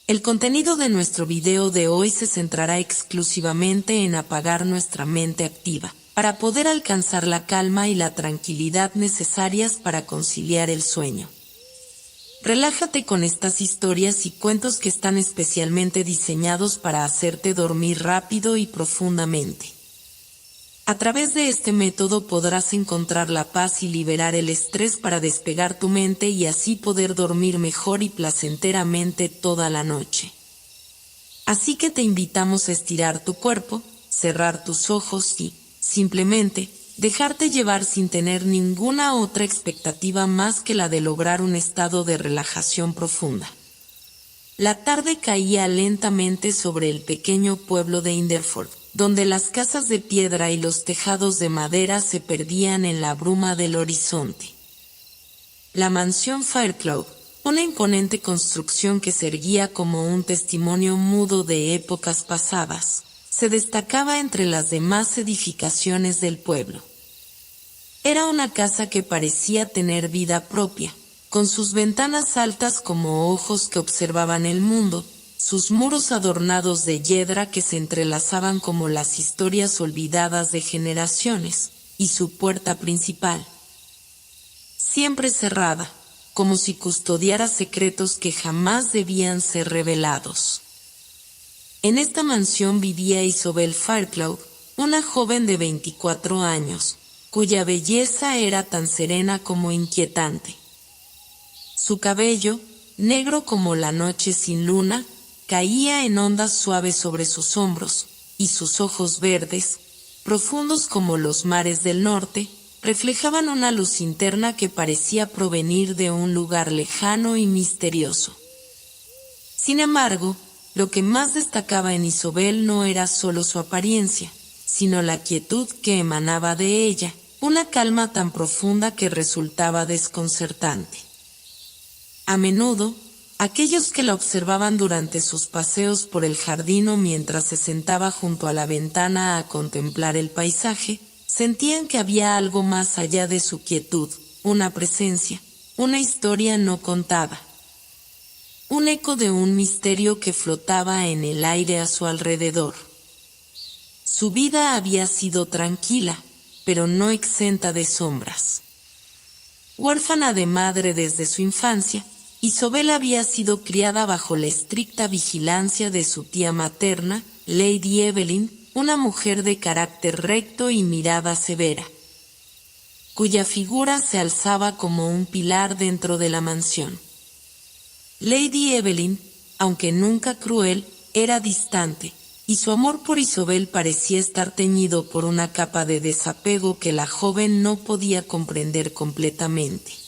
El contenido de nuestro video de hoy se centrará exclusivamente en apagar nuestra mente activa, para poder alcanzar la calma y la tranquilidad necesarias para conciliar el sueño. Relájate con estas historias y cuentos que están especialmente diseñados para hacerte dormir rápido y profundamente. A través de este método podrás encontrar la paz y liberar el estrés para despegar tu mente y así poder dormir mejor y placenteramente toda la noche. Así que te invitamos a estirar tu cuerpo, cerrar tus ojos y, simplemente, dejarte llevar sin tener ninguna otra expectativa más que la de lograr un estado de relajación profunda. La tarde caía lentamente sobre el pequeño pueblo de Inderford, donde las casas de piedra y los tejados de madera se perdían en la bruma del horizonte. La mansión Firecloud, una imponente construcción que se erguía como un testimonio mudo de épocas pasadas, se destacaba entre las demás edificaciones del pueblo. Era una casa que parecía tener vida propia, con sus ventanas altas como ojos que observaban el mundo, sus muros adornados de hiedra que se entrelazaban como las historias olvidadas de generaciones, y su puerta principal, siempre cerrada, como si custodiara secretos que jamás debían ser revelados. En esta mansión vivía Isobel Firecloud, una joven de 24 años, cuya belleza era tan serena como inquietante. Su cabello, negro como la noche sin luna, caía en ondas suaves sobre sus hombros, y sus ojos verdes, profundos como los mares del norte, reflejaban una luz interna que parecía provenir de un lugar lejano y misterioso. Sin embargo, lo que más destacaba en Isobel no era solo su apariencia, sino la quietud que emanaba de ella, una calma tan profunda que resultaba desconcertante. A menudo, aquellos que la observaban durante sus paseos por el jardín o mientras se sentaba junto a la ventana a contemplar el paisaje, sentían que había algo más allá de su quietud, una presencia, una historia no contada. Un eco de un misterio que flotaba en el aire a su alrededor. Su vida había sido tranquila, pero no exenta de sombras. Huérfana de madre desde su infancia, Isobel había sido criada bajo la estricta vigilancia de su tía materna, Lady Evelyn, una mujer de carácter recto y mirada severa, cuya figura se alzaba como un pilar dentro de la mansión. Lady Evelyn, aunque nunca cruel, era distante, y su amor por Isobel parecía estar teñido por una capa de desapego que la joven no podía comprender completamente.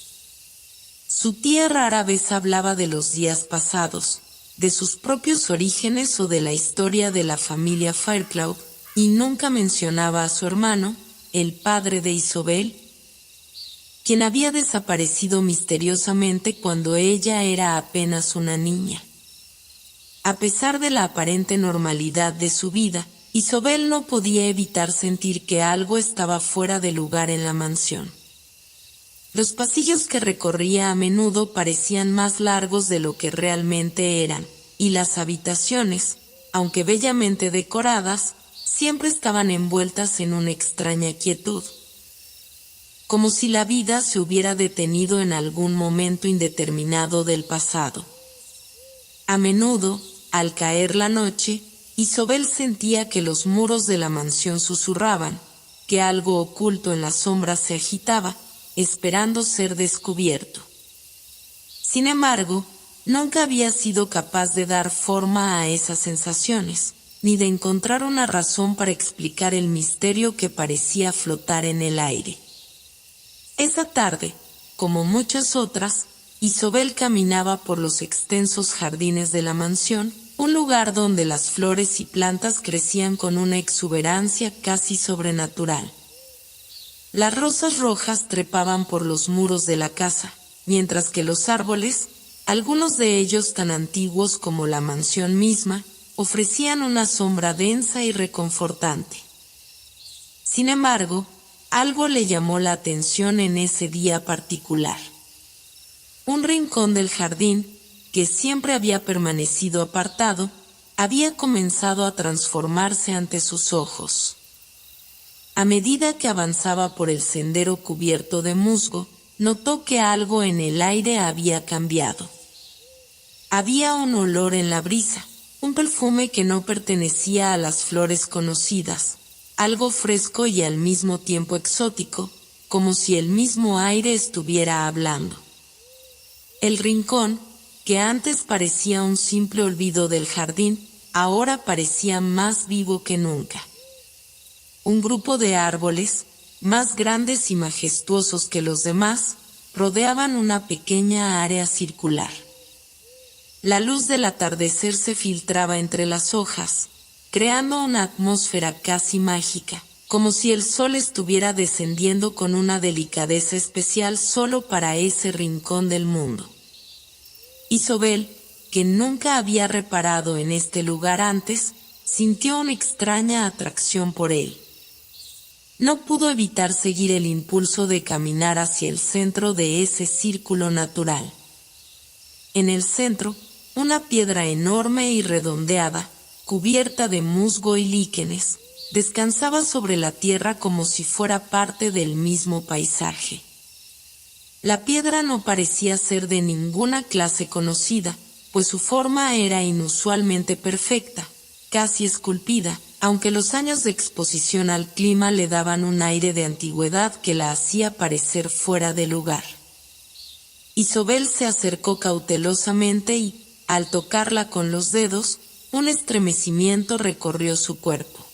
Su tía rara vez hablaba de los días pasados, de sus propios orígenes o de la historia de la familia Firecloud, y nunca mencionaba a su hermano, el padre de Isobel, quien había desaparecido misteriosamente cuando ella era apenas una niña. A pesar de la aparente normalidad de su vida, Isobel no podía evitar sentir que algo estaba fuera de lugar en la mansión. Los pasillos que recorría a menudo parecían más largos de lo que realmente eran, y las habitaciones, aunque bellamente decoradas, siempre estaban envueltas en una extraña quietud. Como si la vida se hubiera detenido en algún momento indeterminado del pasado. A menudo, al caer la noche, Isobel sentía que los muros de la mansión susurraban, que algo oculto en las sombras se agitaba, esperando ser descubierto. Sin embargo, nunca había sido capaz de dar forma a esas sensaciones, ni de encontrar una razón para explicar el misterio que parecía flotar en el aire. Esa tarde, como muchas otras, Isobel caminaba por los extensos jardines de la mansión, un lugar donde las flores y plantas crecían con una exuberancia casi sobrenatural. Las rosas rojas trepaban por los muros de la casa, mientras que los árboles, algunos de ellos tan antiguos como la mansión misma, ofrecían una sombra densa y reconfortante. Sin embargo, algo le llamó la atención en ese día particular. Un rincón del jardín, que siempre había permanecido apartado, había comenzado a transformarse ante sus ojos. A medida que avanzaba por el sendero cubierto de musgo, notó que algo en el aire había cambiado. Había un olor en la brisa, un perfume que no pertenecía a las flores conocidas, algo fresco y al mismo tiempo exótico, como si el mismo aire estuviera hablando. El rincón, que antes parecía un simple olvido del jardín, ahora parecía más vivo que nunca. Un grupo de árboles, más grandes y majestuosos que los demás, rodeaban una pequeña área circular. La luz del atardecer se filtraba entre las hojas, creando una atmósfera casi mágica, como si el sol estuviera descendiendo con una delicadeza especial solo para ese rincón del mundo. Isobel, que nunca había reparado en este lugar antes, sintió una extraña atracción por él. No pudo evitar seguir el impulso de caminar hacia el centro de ese círculo natural. En el centro, una piedra enorme y redondeada, cubierta de musgo y líquenes, descansaba sobre la tierra como si fuera parte del mismo paisaje. La piedra no parecía ser de ninguna clase conocida, pues su forma era inusualmente perfecta, casi esculpida, aunque los años de exposición al clima le daban un aire de antigüedad que la hacía parecer fuera de lugar. Isobel se acercó cautelosamente y, al tocarla con los dedos, un estremecimiento recorrió su cuerpo.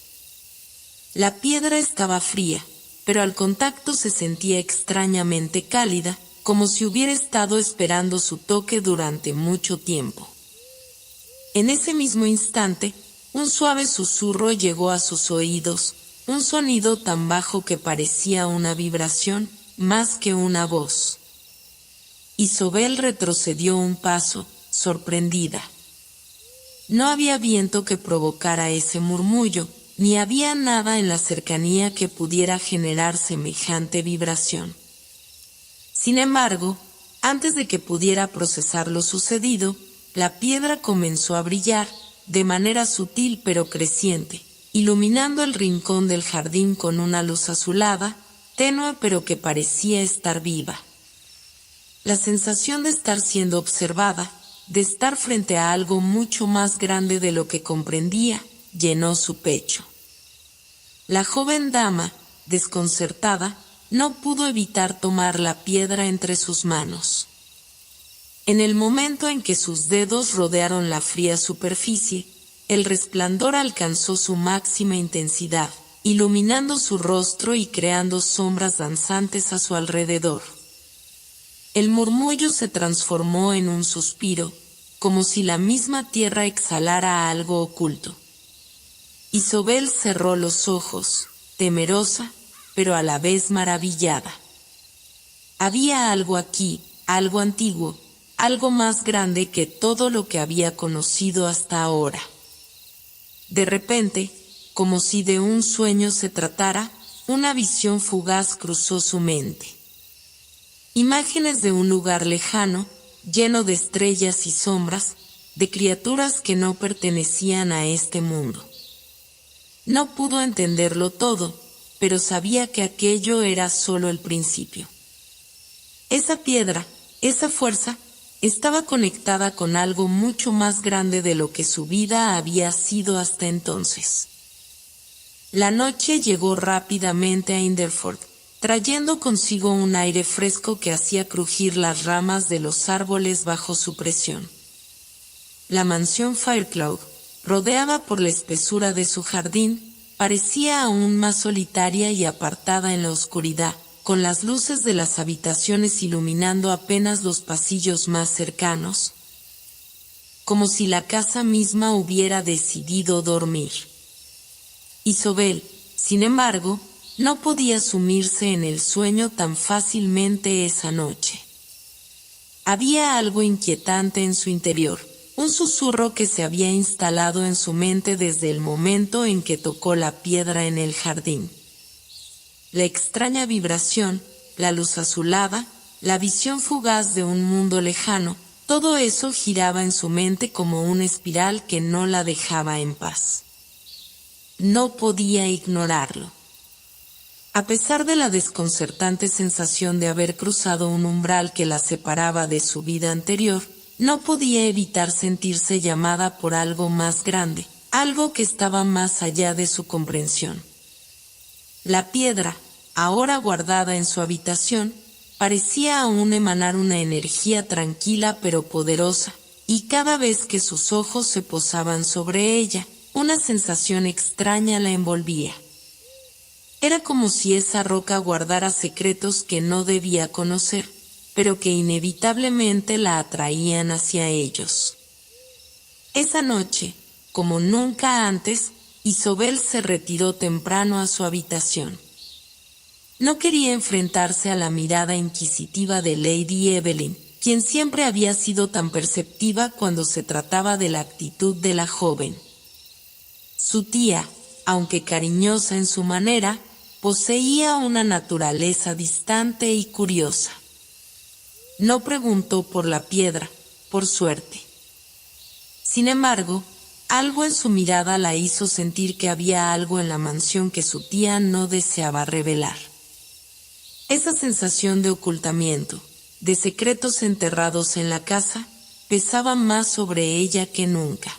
La piedra estaba fría, pero al contacto se sentía extrañamente cálida, como si hubiera estado esperando su toque durante mucho tiempo. En ese mismo instante, un suave susurro llegó a sus oídos, un sonido tan bajo que parecía una vibración, más que una voz. Isobel retrocedió un paso, sorprendida. No había viento que provocara ese murmullo, ni había nada en la cercanía que pudiera generar semejante vibración. Sin embargo, antes de que pudiera procesar lo sucedido, la piedra comenzó a brillar, de manera sutil pero creciente, iluminando el rincón del jardín con una luz azulada, tenue pero que parecía estar viva. La sensación de estar siendo observada, de estar frente a algo mucho más grande de lo que comprendía, llenó su pecho. La joven dama, desconcertada, no pudo evitar tomar la piedra entre sus manos. En el momento en que sus dedos rodearon la fría superficie, el resplandor alcanzó su máxima intensidad, iluminando su rostro y creando sombras danzantes a su alrededor. El murmullo se transformó en un suspiro, como si la misma tierra exhalara algo oculto. Isobel cerró los ojos, temerosa, pero a la vez maravillada. Había algo aquí, algo antiguo, algo más grande que todo lo que había conocido hasta ahora. De repente, como si de un sueño se tratara, una visión fugaz cruzó su mente. Imágenes de un lugar lejano, lleno de estrellas y sombras, de criaturas que no pertenecían a este mundo. No pudo entenderlo todo, pero sabía que aquello era solo el principio. Esa piedra, esa fuerza, estaba conectada con algo mucho más grande de lo que su vida había sido hasta entonces. La noche llegó rápidamente a Inderford, trayendo consigo un aire fresco que hacía crujir las ramas de los árboles bajo su presión. La mansión Firecloud, rodeada por la espesura de su jardín, parecía aún más solitaria y apartada en la oscuridad, con las luces de las habitaciones iluminando apenas los pasillos más cercanos, como si la casa misma hubiera decidido dormir. Isobel, sin embargo, no podía sumirse en el sueño tan fácilmente esa noche. Había algo inquietante en su interior, un susurro que se había instalado en su mente desde el momento en que tocó la piedra en el jardín. La extraña vibración, la luz azulada, la visión fugaz de un mundo lejano, Todo eso giraba en su mente como una espiral que no la dejaba en paz. No podía ignorarlo. A pesar de la desconcertante sensación de haber cruzado un umbral que la separaba de su vida anterior, no podía evitar sentirse llamada por algo más grande, algo que estaba más allá de su comprensión. La piedra, ahora guardada en su habitación, parecía aún emanar una energía tranquila pero poderosa, y cada vez que sus ojos se posaban sobre ella, una sensación extraña la envolvía. Era como si esa roca guardara secretos que no debía conocer, pero que inevitablemente la atraían hacia ellos. Esa noche, como nunca antes, Isobel se retiró temprano a su habitación. No quería enfrentarse a la mirada inquisitiva de Lady Evelyn, quien siempre había sido tan perceptiva cuando se trataba de la actitud de la joven. Su tía, aunque cariñosa en su manera, poseía una naturaleza distante y curiosa. No preguntó por la piedra, por suerte. Sin embargo, algo en su mirada la hizo sentir que había algo en la mansión que su tía no deseaba revelar. Esa sensación de ocultamiento, de secretos enterrados en la casa, pesaba más sobre ella que nunca.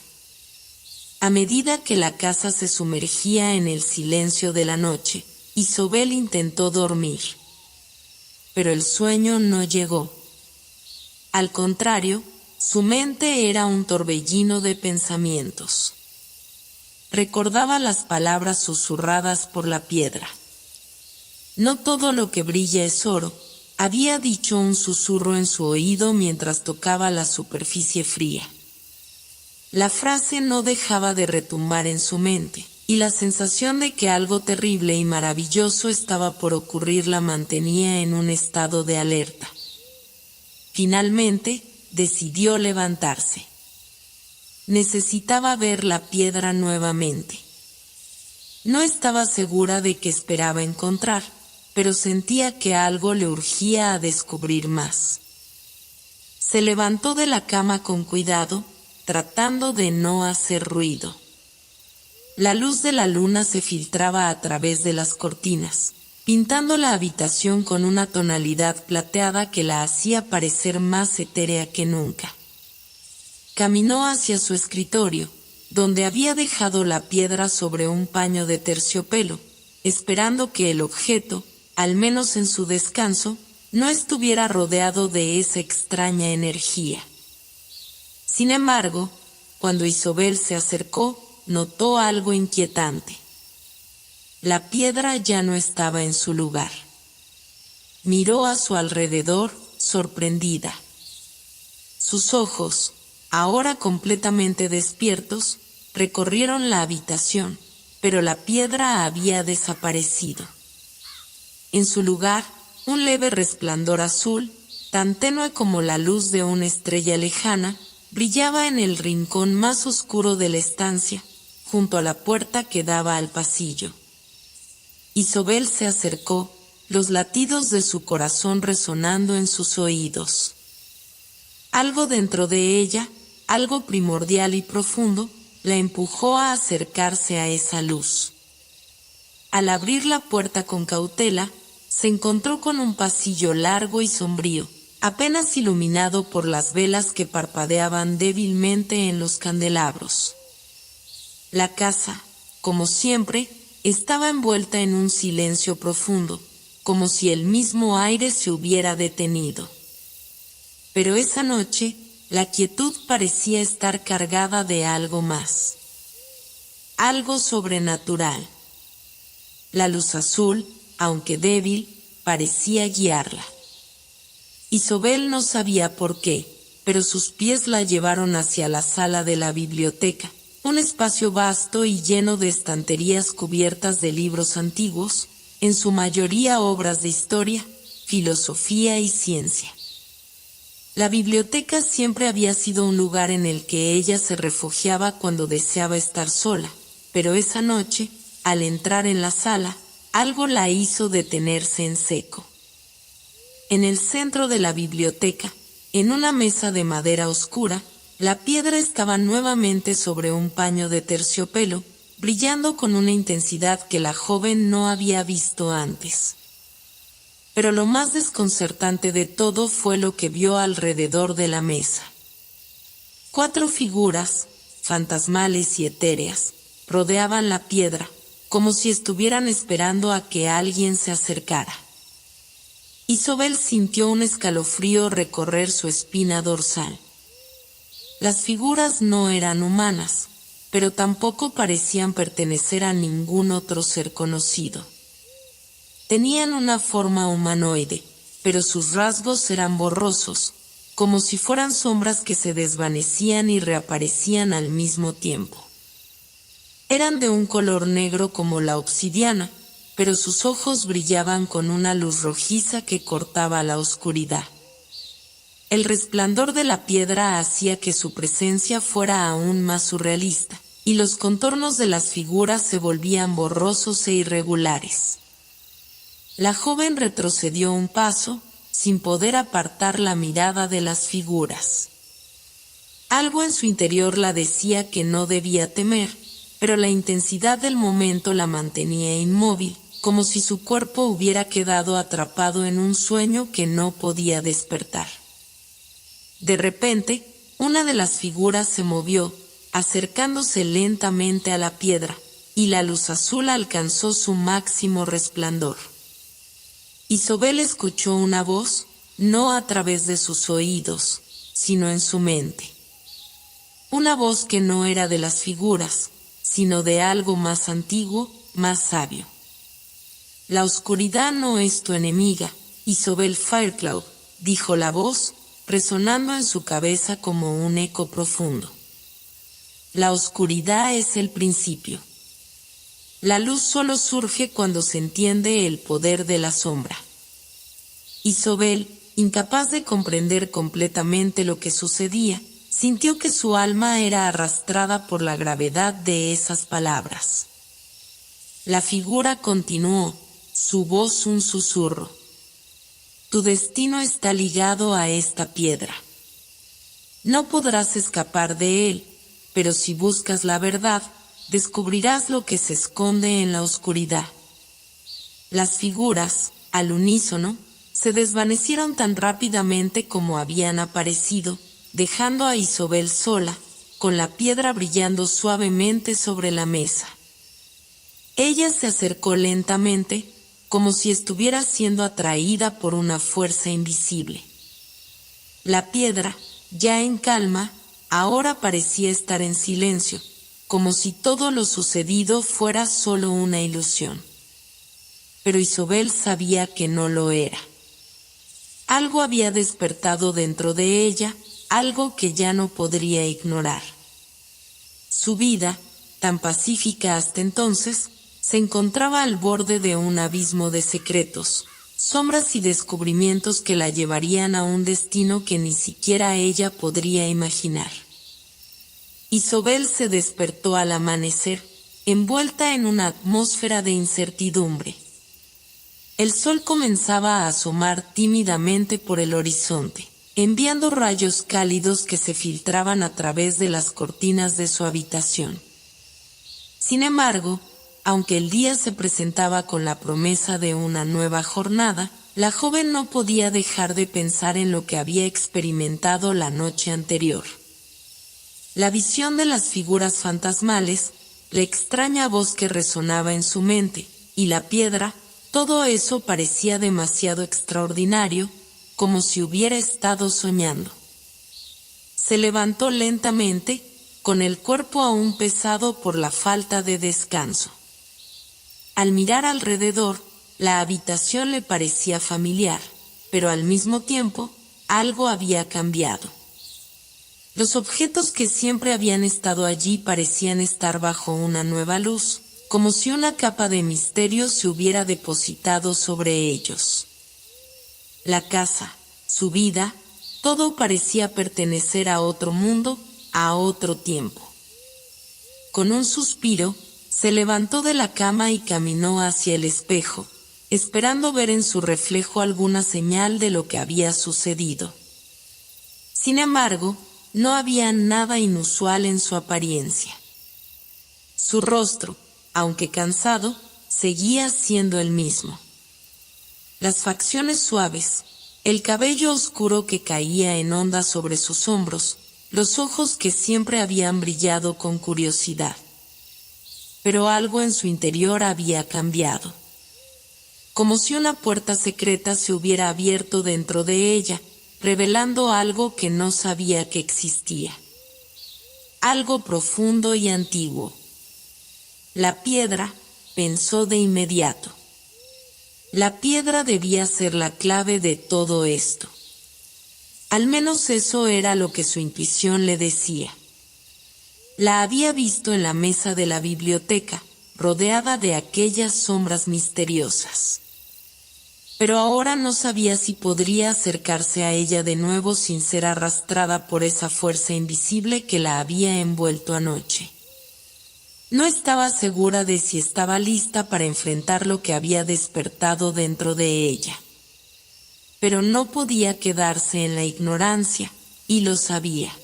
A medida que la casa se sumergía en el silencio de la noche, Isobel intentó dormir. Pero el sueño no llegó. Al contrario, su mente era un torbellino de pensamientos. Recordaba las palabras susurradas por la piedra. No todo lo que brilla es oro, había dicho un susurro en su oído mientras tocaba la superficie fría. La frase no dejaba de retumbar en su mente, y la sensación de que algo terrible y maravilloso estaba por ocurrir la mantenía en un estado de alerta. Finalmente, decidió levantarse. Necesitaba ver la piedra nuevamente. No estaba segura de qué esperaba encontrar, pero sentía que algo le urgía a descubrir más. Se levantó de la cama con cuidado, tratando de no hacer ruido. La luz de la luna se filtraba a través de las cortinas, pintando la habitación con una tonalidad plateada que la hacía parecer más etérea que nunca. Caminó hacia su escritorio, donde había dejado la piedra sobre un paño de terciopelo, esperando que el objeto, al menos en su descanso, no estuviera rodeado de esa extraña energía. Sin embargo, cuando Isobel se acercó, notó algo inquietante. La piedra ya no estaba en su lugar. Miró a su alrededor, sorprendida. Sus ojos, ahora completamente despiertos, recorrieron la habitación, pero la piedra había desaparecido. En su lugar, un leve resplandor azul, tan tenue como la luz de una estrella lejana, brillaba en el rincón más oscuro de la estancia, junto a la puerta que daba al pasillo. Isobel se acercó, los latidos de su corazón resonando en sus oídos. Algo dentro de ella, algo primordial y profundo, la empujó a acercarse a esa luz. Al abrir la puerta con cautela, se encontró con un pasillo largo y sombrío, apenas iluminado por las velas que parpadeaban débilmente en los candelabros. La casa, como siempre, estaba envuelta en un silencio profundo, como si el mismo aire se hubiera detenido. Pero esa noche, la quietud parecía estar cargada de algo más. Algo sobrenatural. La luz azul, aunque débil, parecía guiarla. Isobel no sabía por qué, pero sus pies la llevaron hacia la sala de la biblioteca, un espacio vasto y lleno de estanterías cubiertas de libros antiguos, en su mayoría obras de historia, filosofía y ciencia. La biblioteca siempre había sido un lugar en el que ella se refugiaba cuando deseaba estar sola, pero esa noche, al entrar en la sala, algo la hizo detenerse en seco. En el centro de la biblioteca, En una mesa de madera oscura, la piedra estaba nuevamente sobre un paño de terciopelo, brillando con una intensidad que la joven no había visto antes. Pero lo más desconcertante de todo fue lo que vio alrededor de la mesa. 4 figuras, fantasmales y etéreas, rodeaban la piedra, como si estuvieran esperando a que alguien se acercara. Isobel sintió un escalofrío recorrer su espina dorsal. Las figuras no eran humanas, pero tampoco parecían pertenecer a ningún otro ser conocido. Tenían una forma humanoide, pero sus rasgos eran borrosos, como si fueran sombras que se desvanecían y reaparecían al mismo tiempo. Eran de un color negro como la obsidiana, pero sus ojos brillaban con una luz rojiza que cortaba la oscuridad. El resplandor de la piedra hacía que su presencia fuera aún más surrealista, y los contornos de las figuras se volvían borrosos e irregulares. La joven retrocedió un paso, sin poder apartar la mirada de las figuras. Algo en su interior la decía que no debía temer, pero la intensidad del momento la mantenía inmóvil, como si su cuerpo hubiera quedado atrapado en un sueño que no podía despertar. De repente, una de las figuras se movió, acercándose lentamente a la piedra, y la luz azul alcanzó su máximo resplandor. Isobel escuchó una voz, no a través de sus oídos, sino en su mente. Una voz que no era de las figuras, sino de algo más antiguo, más sabio. La oscuridad no es tu enemiga, Isobel Fairclough, dijo la voz, resonando en su cabeza como un eco profundo. La oscuridad es el principio. La luz solo surge cuando se entiende el poder de la sombra. Isobel, incapaz de comprender completamente lo que sucedía, sintió que su alma era arrastrada por la gravedad de esas palabras. La figura continuó, su voz un susurro. Tu destino está ligado a esta piedra. No podrás escapar de él, pero si buscas la verdad, descubrirás lo que se esconde en la oscuridad. Las figuras, al unísono, se desvanecieron tan rápidamente como habían aparecido, dejando a Isobel sola, con la piedra brillando suavemente sobre la mesa. Ella se acercó lentamente, como si estuviera siendo atraída por una fuerza invisible. La piedra, ya en calma, ahora parecía estar en silencio, como si todo lo sucedido fuera solo una ilusión. Pero Isobel sabía que no lo era. Algo había despertado dentro de ella, algo que ya no podría ignorar. Su vida, tan pacífica hasta entonces, se encontraba al borde de un abismo de secretos, sombras y descubrimientos que la llevarían a un destino que ni siquiera ella podría imaginar. Isobel se despertó al amanecer, envuelta en una atmósfera de incertidumbre. El sol comenzaba a asomar tímidamente por el horizonte, enviando rayos cálidos que se filtraban a través de las cortinas de su habitación. Sin embargo, aunque el día se presentaba con la promesa de una nueva jornada, la joven no podía dejar de pensar en lo que había experimentado la noche anterior. La visión de las figuras fantasmales, la extraña voz que resonaba en su mente, y la piedra, todo eso parecía demasiado extraordinario, como si hubiera estado soñando. Se levantó lentamente, con el cuerpo aún pesado por la falta de descanso. Al mirar alrededor, la habitación le parecía familiar, pero al mismo tiempo, algo había cambiado. Los objetos que siempre habían estado allí parecían estar bajo una nueva luz, como si una capa de misterio se hubiera depositado sobre ellos. La casa, su vida, todo parecía pertenecer a otro mundo, a otro tiempo. Con un suspiro, se levantó de la cama y caminó hacia el espejo, esperando ver en su reflejo alguna señal de lo que había sucedido. Sin embargo, no había nada inusual en su apariencia. Su rostro, aunque cansado, seguía siendo el mismo. Las facciones suaves, el cabello oscuro que caía en ondas sobre sus hombros, los ojos que siempre habían brillado con curiosidad. Pero algo en su interior había cambiado. Como si una puerta secreta se hubiera abierto dentro de ella, revelando algo que no sabía que existía. Algo profundo y antiguo. La piedra, pensó de inmediato. La piedra debía ser la clave de todo esto. Al menos eso era lo que su intuición le decía. La había visto en la mesa de la biblioteca, rodeada de aquellas sombras misteriosas. Pero ahora no sabía si podría acercarse a ella de nuevo sin ser arrastrada por esa fuerza invisible que la había envuelto anoche. No estaba segura de si estaba lista para enfrentar lo que había despertado dentro de ella. Pero no podía quedarse en la ignorancia, y lo sabía.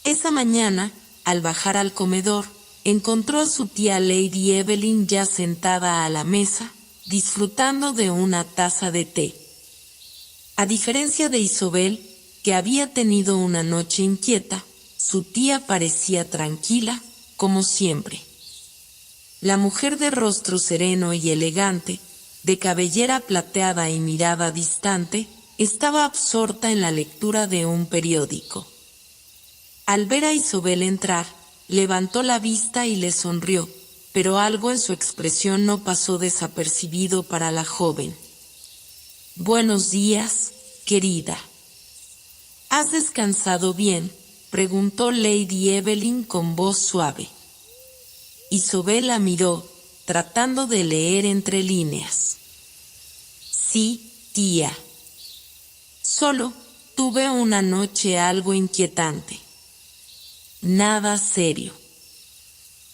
Esa mañana, al bajar al comedor, encontró a su tía Lady Evelyn ya sentada a la mesa, disfrutando de una taza de té. A diferencia de Isobel, que había tenido una noche inquieta, su tía parecía tranquila, como siempre. La mujer de rostro sereno y elegante, de cabellera plateada y mirada distante, estaba absorta en la lectura de un periódico. Al ver a Isobel entrar, levantó la vista y le sonrió, pero algo en su expresión no pasó desapercibido para la joven. «Buenos días, querida». «¿Has descansado bien?», preguntó Lady Evelyn con voz suave. Isobel la miró, tratando de leer entre líneas. «Sí, tía. Solo tuve una noche algo inquietante. Nada serio».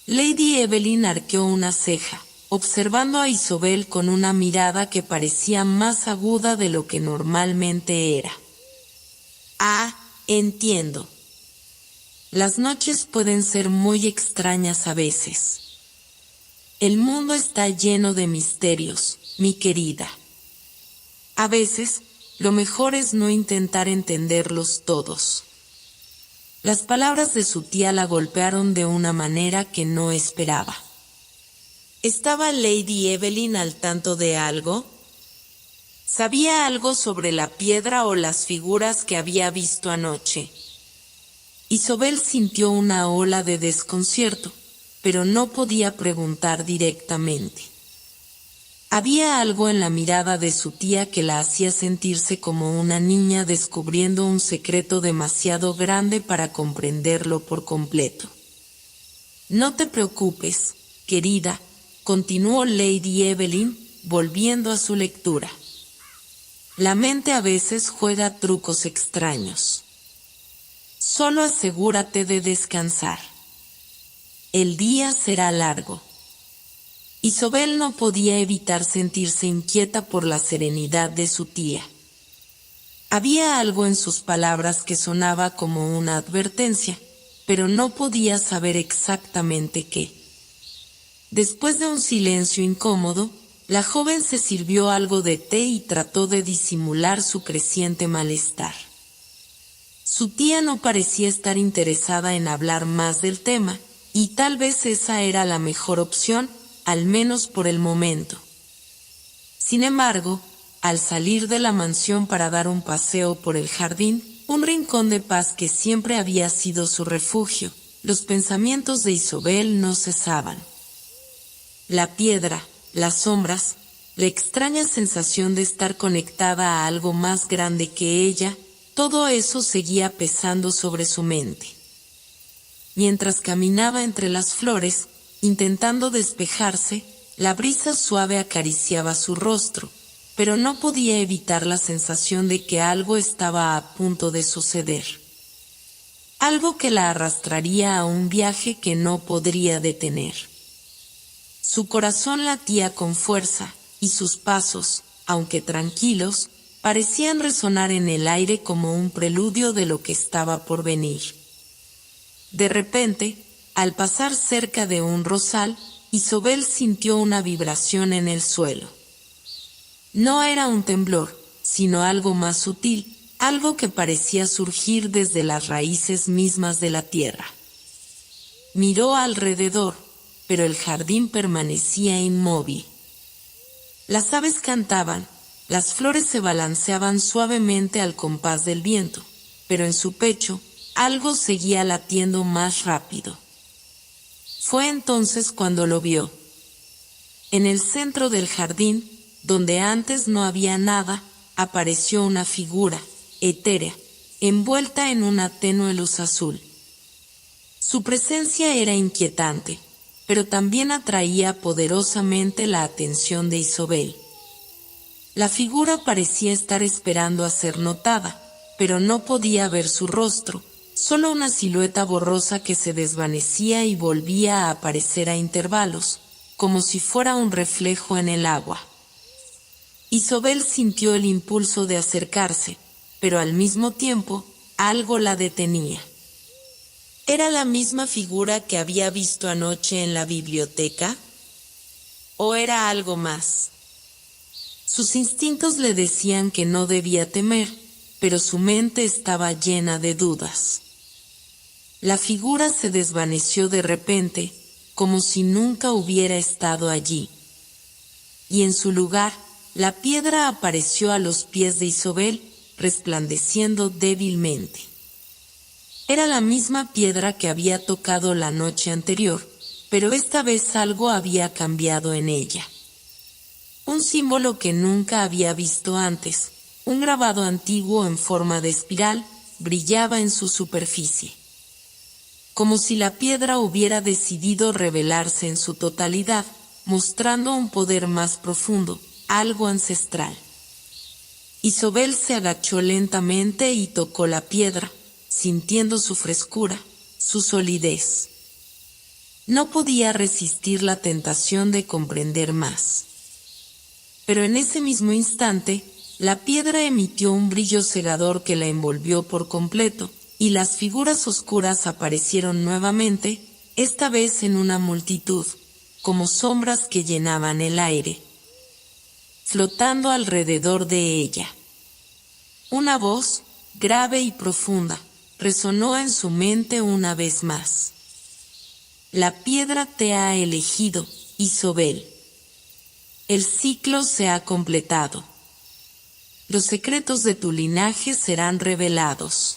Lady Evelyn arqueó una ceja, observando a Isobel con una mirada que parecía más aguda de lo que normalmente era. «Ah, entiendo. Las noches pueden ser muy extrañas a veces. El mundo está lleno de misterios, mi querida. A veces, lo mejor es no intentar entenderlos todos». Las palabras de su tía la golpearon de una manera que no esperaba. ¿Estaba Lady Evelyn al tanto de algo? ¿Sabía algo sobre la piedra o las figuras que había visto anoche? Isobel sintió una ola de desconcierto, pero no podía preguntar directamente. Había algo en la mirada de su tía que la hacía sentirse como una niña descubriendo un secreto demasiado grande para comprenderlo por completo. «No te preocupes, querida», continuó Lady Evelyn, volviendo a su lectura. «La mente a veces juega trucos extraños. Solo asegúrate de descansar. El día será largo». Isobel no podía evitar sentirse inquieta por la serenidad de su tía. Había algo en sus palabras que sonaba como una advertencia, pero no podía saber exactamente qué. Después de un silencio incómodo, la joven se sirvió algo de té y trató de disimular su creciente malestar. Su tía no parecía estar interesada en hablar más del tema, y tal vez esa era la mejor opción, al menos por el momento. Sin embargo, al salir de la mansión para dar un paseo por el jardín, un rincón de paz que siempre había sido su refugio, los pensamientos de Isobel no cesaban. La piedra, las sombras, la extraña sensación de estar conectada a algo más grande que ella, todo eso seguía pesando sobre su mente. Mientras caminaba entre las flores, intentando despejarse, la brisa suave acariciaba su rostro, pero no podía evitar la sensación de que algo estaba a punto de suceder. Algo que la arrastraría a un viaje que no podría detener. Su corazón latía con fuerza, y sus pasos, aunque tranquilos, parecían resonar en el aire como un preludio de lo que estaba por venir. De repente, al pasar cerca de un rosal, Isobel sintió una vibración en el suelo. No era un temblor, sino algo más sutil, algo que parecía surgir desde las raíces mismas de la tierra. Miró alrededor, pero el jardín permanecía inmóvil. Las aves cantaban, las flores se balanceaban suavemente al compás del viento, pero en su pecho, algo seguía latiendo más rápido. Fue entonces cuando lo vio. En el centro del jardín, donde antes no había nada, apareció una figura, etérea, envuelta en una tenue luz azul. Su presencia era inquietante, pero también atraía poderosamente la atención de Isobel. La figura parecía estar esperando a ser notada, pero no podía ver su rostro, solo una silueta borrosa que se desvanecía y volvía a aparecer a intervalos, como si fuera un reflejo en el agua. Isobel sintió el impulso de acercarse, pero al mismo tiempo, algo la detenía. ¿Era la misma figura que había visto anoche en la biblioteca? ¿O era algo más? Sus instintos le decían que no debía temer, pero su mente estaba llena de dudas. La figura se desvaneció de repente, como si nunca hubiera estado allí. Y en su lugar, la piedra apareció a los pies de Isobel, resplandeciendo débilmente. Era la misma piedra que había tocado la noche anterior, pero esta vez algo había cambiado en ella. Un símbolo que nunca había visto antes, un grabado antiguo en forma de espiral, brillaba en su superficie. Como si la piedra hubiera decidido revelarse en su totalidad, mostrando un poder más profundo, algo ancestral. Isobel se agachó lentamente y tocó la piedra, sintiendo su frescura, su solidez. No podía resistir la tentación de comprender más. Pero en ese mismo instante, la piedra emitió un brillo cegador que la envolvió por completo, y las figuras oscuras aparecieron nuevamente, esta vez en una multitud, como sombras que llenaban el aire, flotando alrededor de ella. Una voz, grave y profunda, resonó en su mente una vez más. La piedra te ha elegido, Isobel. El ciclo se ha completado. Los secretos de tu linaje serán revelados.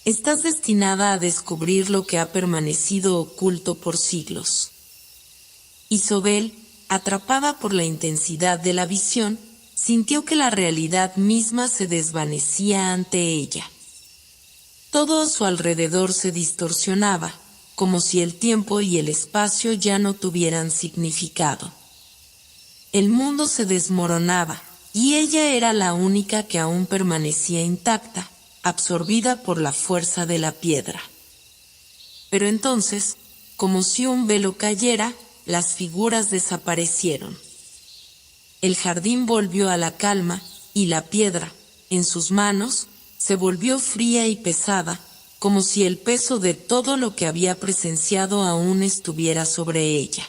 Estás destinada a descubrir lo que ha permanecido oculto por siglos. Isobel, atrapada por la intensidad de la visión, sintió que la realidad misma se desvanecía ante ella. Todo a su alrededor se distorsionaba, como si el tiempo y el espacio ya no tuvieran significado. El mundo se desmoronaba, y ella era la única que aún permanecía intacta, absorbida por la fuerza de la piedra. Pero entonces, como si un velo cayera, las figuras desaparecieron. El jardín volvió a la calma, y la piedra, en sus manos, se volvió fría y pesada, como si el peso de todo lo que había presenciado aún estuviera sobre ella.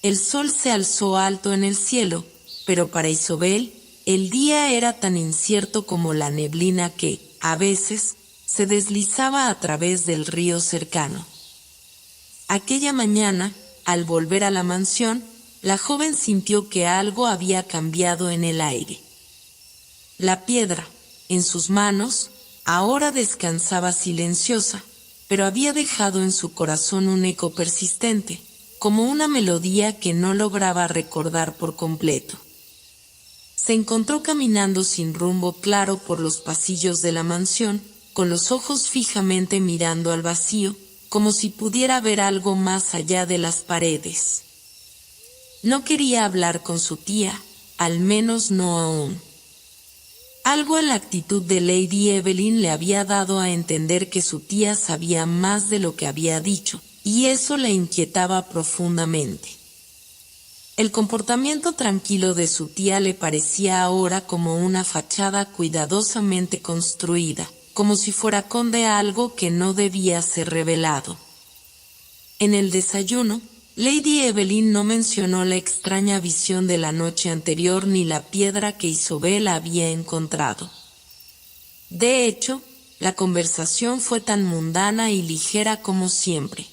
El sol se alzó alto en el cielo, pero para Isobel, el día era tan incierto como la neblina que, a veces, se deslizaba a través del río cercano. Aquella mañana, al volver a la mansión, la joven sintió que algo había cambiado en el aire. La piedra, en sus manos, ahora descansaba silenciosa, pero había dejado en su corazón un eco persistente, como una melodía que no lograba recordar por completo. Se encontró caminando sin rumbo claro por los pasillos de la mansión, con los ojos fijamente mirando al vacío, como si pudiera ver algo más allá de las paredes. No quería hablar con su tía, al menos no aún. Algo en la actitud de Lady Evelyn le había dado a entender que su tía sabía más de lo que había dicho, y eso le inquietaba profundamente. El comportamiento tranquilo de su tía le parecía ahora como una fachada cuidadosamente construida, como si fuera conde algo que no debía ser revelado. En el desayuno, Lady Evelyn no mencionó la extraña visión de la noche anterior ni la piedra que Isobel había encontrado. De hecho, la conversación fue tan mundana y ligera como siempre.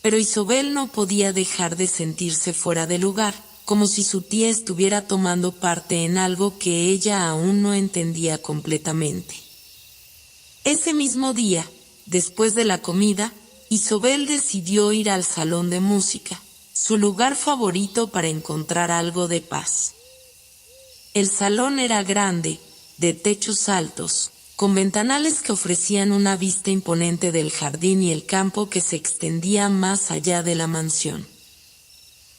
Pero Isobel no podía dejar de sentirse fuera de lugar, como si su tía estuviera tomando parte en algo que ella aún no entendía completamente. Ese mismo día, después de la comida, Isobel decidió ir al salón de música, su lugar favorito para encontrar algo de paz. El salón era grande, de techos altos, con ventanales que ofrecían una vista imponente del jardín y el campo que se extendía más allá de la mansión.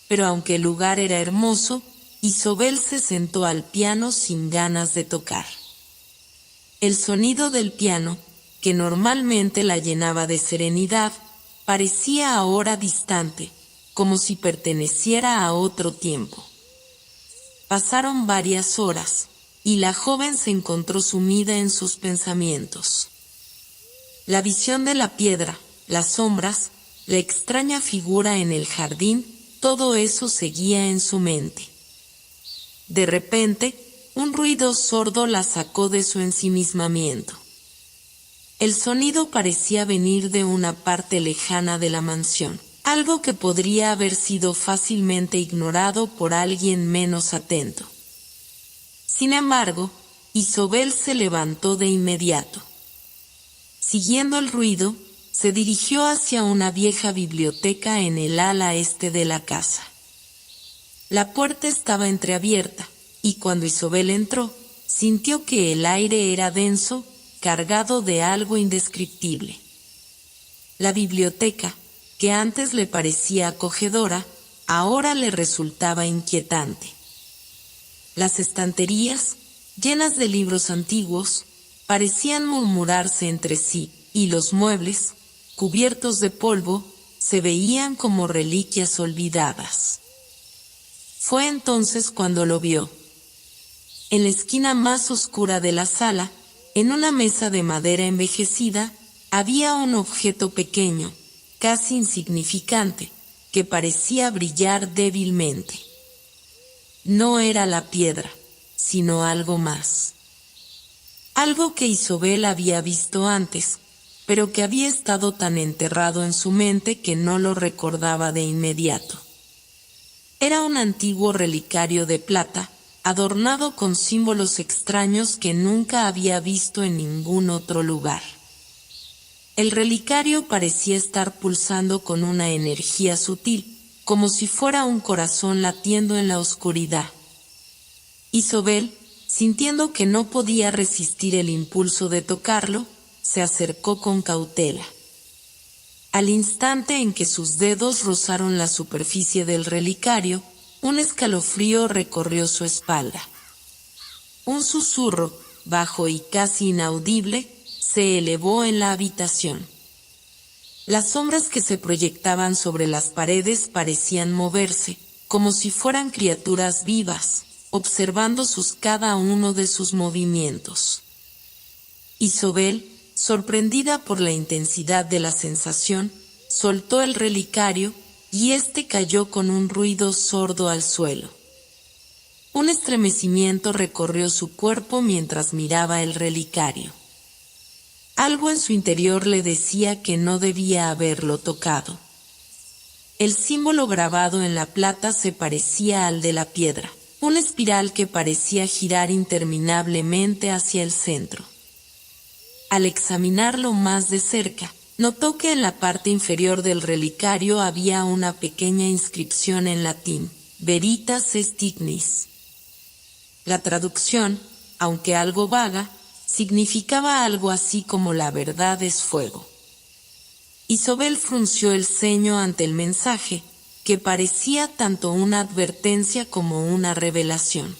Pero aunque el lugar era hermoso, Isobel se sentó al piano sin ganas de tocar. El sonido del piano, que normalmente la llenaba de serenidad, parecía ahora distante, como si perteneciera a otro tiempo. Pasaron varias horas, y la joven se encontró sumida en sus pensamientos. La visión de la piedra, las sombras, la extraña figura en el jardín, todo eso seguía en su mente. De repente, un ruido sordo la sacó de su ensimismamiento. El sonido parecía venir de una parte lejana de la mansión, algo que podría haber sido fácilmente ignorado por alguien menos atento. Sin embargo, Isobel se levantó de inmediato. Siguiendo el ruido, se dirigió hacia una vieja biblioteca en el ala este de la casa. La puerta estaba entreabierta, y cuando Isobel entró, sintió que el aire era denso, cargado de algo indescriptible. La biblioteca, que antes le parecía acogedora, ahora le resultaba inquietante. Las estanterías, llenas de libros antiguos, parecían murmurarse entre sí, y los muebles, cubiertos de polvo, se veían como reliquias olvidadas. Fue entonces cuando lo vio. En la esquina más oscura de la sala, en una mesa de madera envejecida, había un objeto pequeño, casi insignificante, que parecía brillar débilmente. No era la piedra, sino algo más. Algo que Isobel había visto antes, pero que había estado tan enterrado en su mente que no lo recordaba de inmediato. Era un antiguo relicario de plata, adornado con símbolos extraños que nunca había visto en ningún otro lugar. El relicario parecía estar pulsando con una energía sutil, como si fuera un corazón latiendo en la oscuridad. Isobel, sintiendo que no podía resistir el impulso de tocarlo, se acercó con cautela. Al instante en que sus dedos rozaron la superficie del relicario, un escalofrío recorrió su espalda. Un susurro, bajo y casi inaudible, se elevó en la habitación. Las sombras que se proyectaban sobre las paredes parecían moverse, como si fueran criaturas vivas, observando cada uno de sus movimientos. Isobel, sorprendida por la intensidad de la sensación, soltó el relicario, y éste cayó con un ruido sordo al suelo. Un estremecimiento recorrió su cuerpo mientras miraba el relicario. Algo en su interior le decía que no debía haberlo tocado. El símbolo grabado en la plata se parecía al de la piedra, una espiral que parecía girar interminablemente hacia el centro. Al examinarlo más de cerca, notó que en la parte inferior del relicario había una pequeña inscripción en latín, Veritas est ignis. La traducción, aunque algo vaga, significaba algo así como la verdad es fuego. Isobel frunció el ceño ante el mensaje, que parecía tanto una advertencia como una revelación.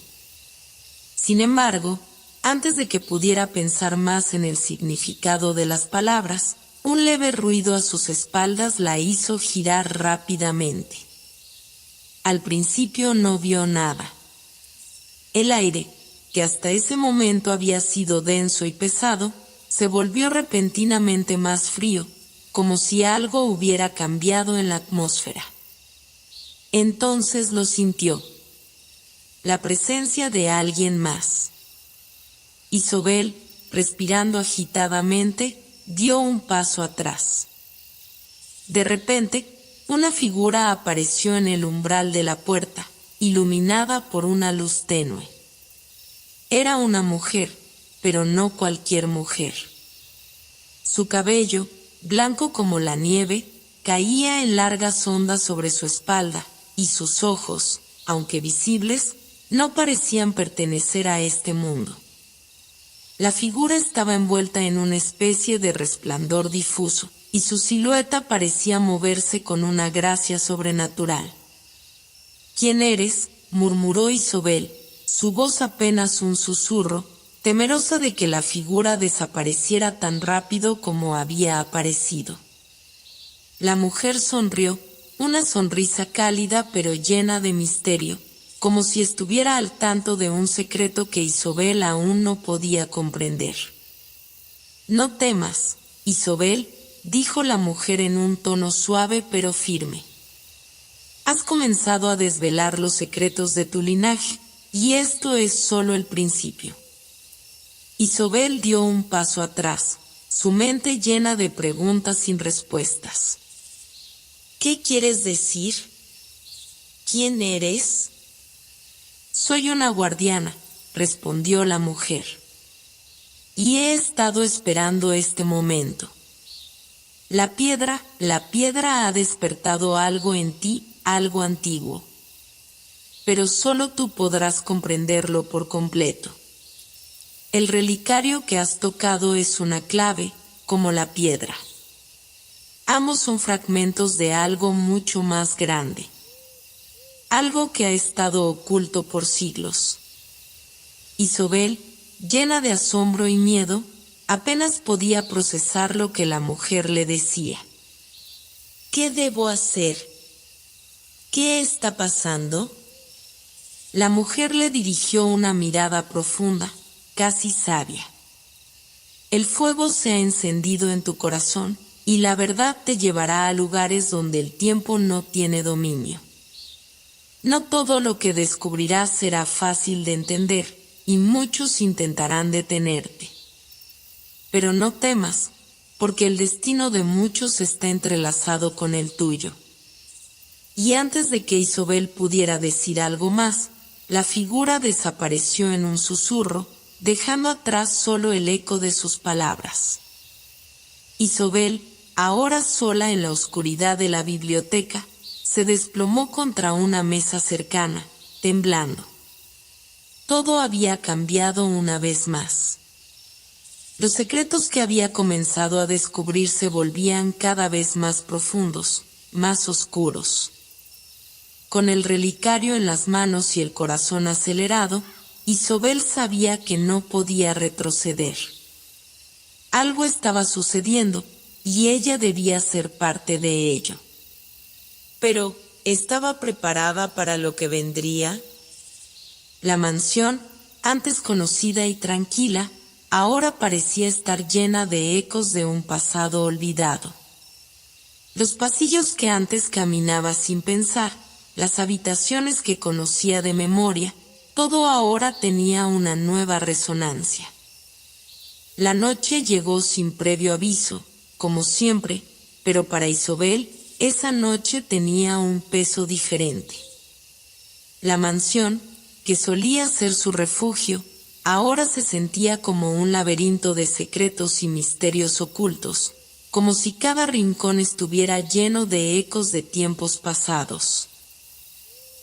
Sin embargo, antes de que pudiera pensar más en el significado de las palabras, un leve ruido a sus espaldas la hizo girar rápidamente. Al principio no vio nada. El aire, que hasta ese momento había sido denso y pesado, se volvió repentinamente más frío, como si algo hubiera cambiado en la atmósfera. Entonces lo sintió. La presencia de alguien más. Isobel, respirando agitadamente, dio un paso atrás. De repente, una figura apareció en el umbral de la puerta, iluminada por una luz tenue. Era una mujer, pero no cualquier mujer. Su cabello, blanco como la nieve, caía en largas ondas sobre su espalda, y sus ojos, aunque visibles, no parecían pertenecer a este mundo. La figura estaba envuelta en una especie de resplandor difuso, y su silueta parecía moverse con una gracia sobrenatural. «¿Quién eres?», murmuró Isobel, su voz apenas un susurro, temerosa de que la figura desapareciera tan rápido como había aparecido. La mujer sonrió, una sonrisa cálida pero llena de misterio, como si estuviera al tanto de un secreto que Isobel aún no podía comprender. «No temas, Isobel», dijo la mujer en un tono suave pero firme. «Has comenzado a desvelar los secretos de tu linaje, y esto es solo el principio». Isobel dio un paso atrás, su mente llena de preguntas sin respuestas. «¿Qué quieres decir? ¿Quién eres?» «Soy una guardiana», respondió la mujer. «Y he estado esperando este momento. La piedra ha despertado algo en ti, algo antiguo. Pero solo tú podrás comprenderlo por completo. El relicario que has tocado es una clave, como la piedra. Ambos son fragmentos de algo mucho más grande. Algo que ha estado oculto por siglos». Isobel, llena de asombro y miedo, apenas podía procesar lo que la mujer le decía. «¿Qué debo hacer? ¿Qué está pasando?». La mujer le dirigió una mirada profunda, casi sabia. «El fuego se ha encendido en tu corazón, y la verdad te llevará a lugares donde el tiempo no tiene dominio. No todo lo que descubrirás será fácil de entender, y muchos intentarán detenerte. Pero no temas, porque el destino de muchos está entrelazado con el tuyo». Y antes de que Isobel pudiera decir algo más, la figura desapareció en un susurro, dejando atrás solo el eco de sus palabras. Isobel, ahora sola en la oscuridad de la biblioteca, se desplomó contra una mesa cercana, temblando. Todo había cambiado una vez más. Los secretos que había comenzado a descubrir se volvían cada vez más profundos, más oscuros. Con el relicario en las manos y el corazón acelerado, Isobel sabía que no podía retroceder. Algo estaba sucediendo, y ella debía ser parte de ello. Pero, ¿estaba preparada para lo que vendría? La mansión, antes conocida y tranquila, ahora parecía estar llena de ecos de un pasado olvidado. Los pasillos que antes caminaba sin pensar, las habitaciones que conocía de memoria, todo ahora tenía una nueva resonancia. La noche llegó sin previo aviso, como siempre, pero para Isobel, esa noche tenía un peso diferente. La mansión, que solía ser su refugio, ahora se sentía como un laberinto de secretos y misterios ocultos, como si cada rincón estuviera lleno de ecos de tiempos pasados.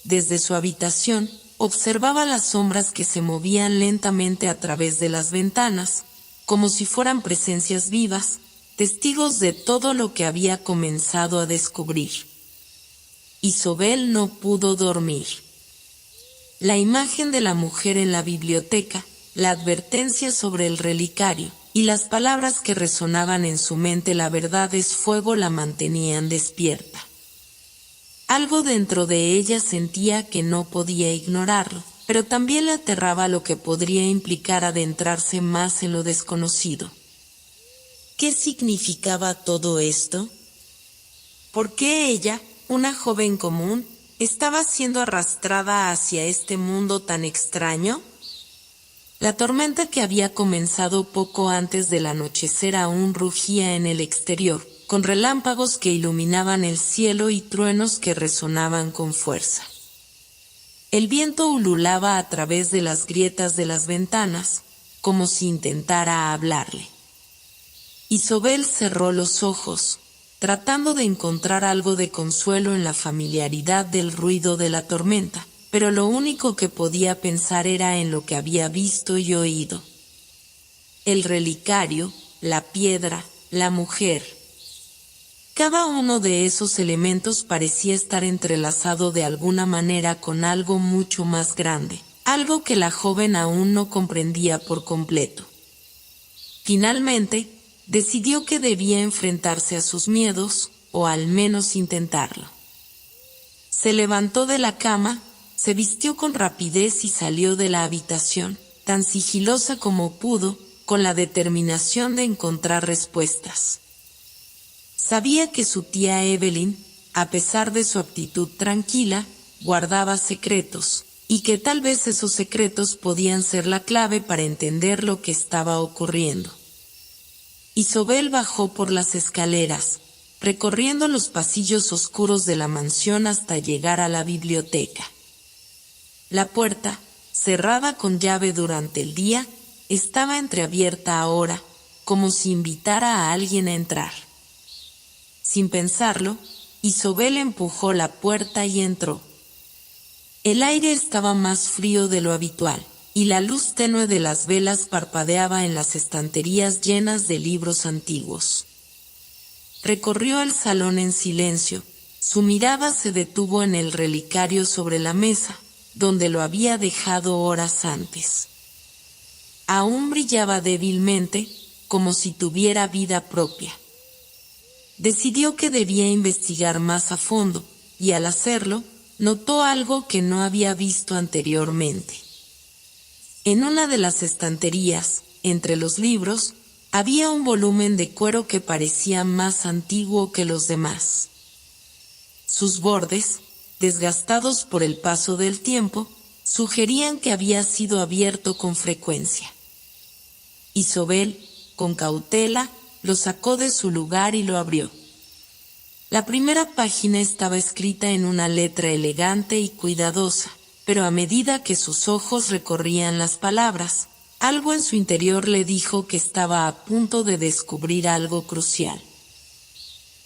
Desde su habitación, observaba las sombras que se movían lentamente a través de las ventanas, como si fueran presencias vivas, testigos de todo lo que había comenzado a descubrir. Isobel no pudo dormir. La imagen de la mujer en la biblioteca, la advertencia sobre el relicario, y las palabras que resonaban en su mente, la verdad es fuego, la mantenían despierta. Algo dentro de ella sentía que no podía ignorarlo, pero también le aterraba lo que podría implicar adentrarse más en lo desconocido. ¿Qué significaba todo esto? ¿Por qué ella, una joven común, estaba siendo arrastrada hacia este mundo tan extraño? La tormenta que había comenzado poco antes del anochecer aún rugía en el exterior, con relámpagos que iluminaban el cielo y truenos que resonaban con fuerza. El viento ululaba a través de las grietas de las ventanas, como si intentara hablarle. Isobel cerró los ojos, tratando de encontrar algo de consuelo en la familiaridad del ruido de la tormenta, pero lo único que podía pensar era en lo que había visto y oído. El relicario, la piedra, la mujer. Cada uno de esos elementos parecía estar entrelazado de alguna manera con algo mucho más grande, algo que la joven aún no comprendía por completo. Finalmente, decidió que debía enfrentarse a sus miedos, o al menos intentarlo. Se levantó de la cama, se vistió con rapidez y salió de la habitación, tan sigilosa como pudo, con la determinación de encontrar respuestas. Sabía que su tía Evelyn, a pesar de su actitud tranquila, guardaba secretos, y que tal vez esos secretos podían ser la clave para entender lo que estaba ocurriendo. Isobel bajó por las escaleras, recorriendo los pasillos oscuros de la mansión hasta llegar a la biblioteca. La puerta, cerrada con llave durante el día, estaba entreabierta ahora, como si invitara a alguien a entrar. Sin pensarlo, Isobel empujó la puerta y entró. El aire estaba más frío de lo habitual, y la luz tenue de las velas parpadeaba en las estanterías llenas de libros antiguos. Recorrió el salón en silencio, su mirada se detuvo en el relicario sobre la mesa, donde lo había dejado horas antes. Aún brillaba débilmente, como si tuviera vida propia. Decidió que debía investigar más a fondo, y al hacerlo, notó algo que no había visto anteriormente. En una de las estanterías, entre los libros, había un volumen de cuero que parecía más antiguo que los demás. Sus bordes, desgastados por el paso del tiempo, sugerían que había sido abierto con frecuencia. Isobel, con cautela, lo sacó de su lugar y lo abrió. La primera página estaba escrita en una letra elegante y cuidadosa, pero a medida que sus ojos recorrían las palabras, algo en su interior le dijo que estaba a punto de descubrir algo crucial.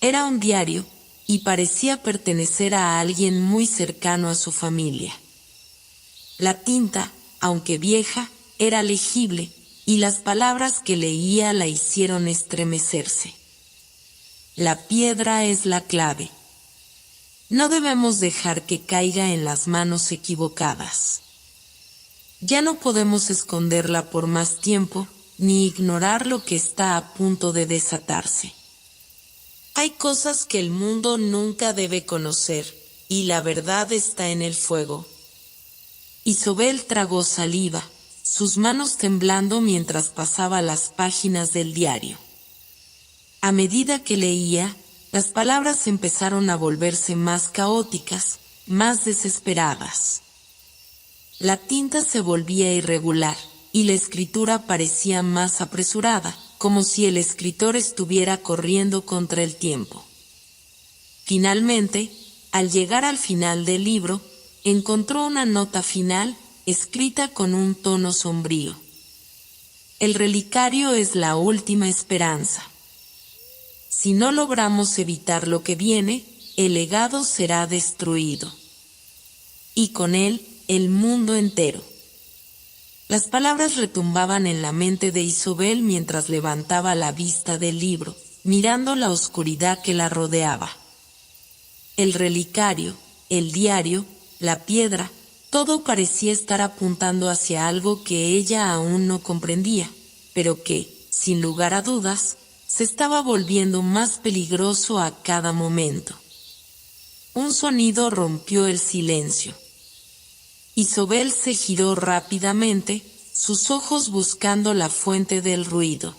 Era un diario, y parecía pertenecer a alguien muy cercano a su familia. La tinta, aunque vieja, era legible, y las palabras que leía la hicieron estremecerse. La piedra es la clave. No debemos dejar que caiga en las manos equivocadas. Ya no podemos esconderla por más tiempo, ni ignorar lo que está a punto de desatarse. Hay cosas que el mundo nunca debe conocer, y la verdad está en el fuego. Isobel tragó saliva, sus manos temblando mientras pasaba las páginas del diario. A medida que leía, las palabras empezaron a volverse más caóticas, más desesperadas. La tinta se volvía irregular, y la escritura parecía más apresurada, como si el escritor estuviera corriendo contra el tiempo. Finalmente, al llegar al final del libro, encontró una nota final, escrita con un tono sombrío. El relicario es la última esperanza. Si no logramos evitar lo que viene, el legado será destruido. Y con él, el mundo entero. Las palabras retumbaban en la mente de Isobel mientras levantaba la vista del libro, mirando la oscuridad que la rodeaba. El relicario, el diario, la piedra, todo parecía estar apuntando hacia algo que ella aún no comprendía, pero que, sin lugar a dudas, se estaba volviendo más peligroso a cada momento. Un sonido rompió el silencio. Isobel se giró rápidamente, sus ojos buscando la fuente del ruido.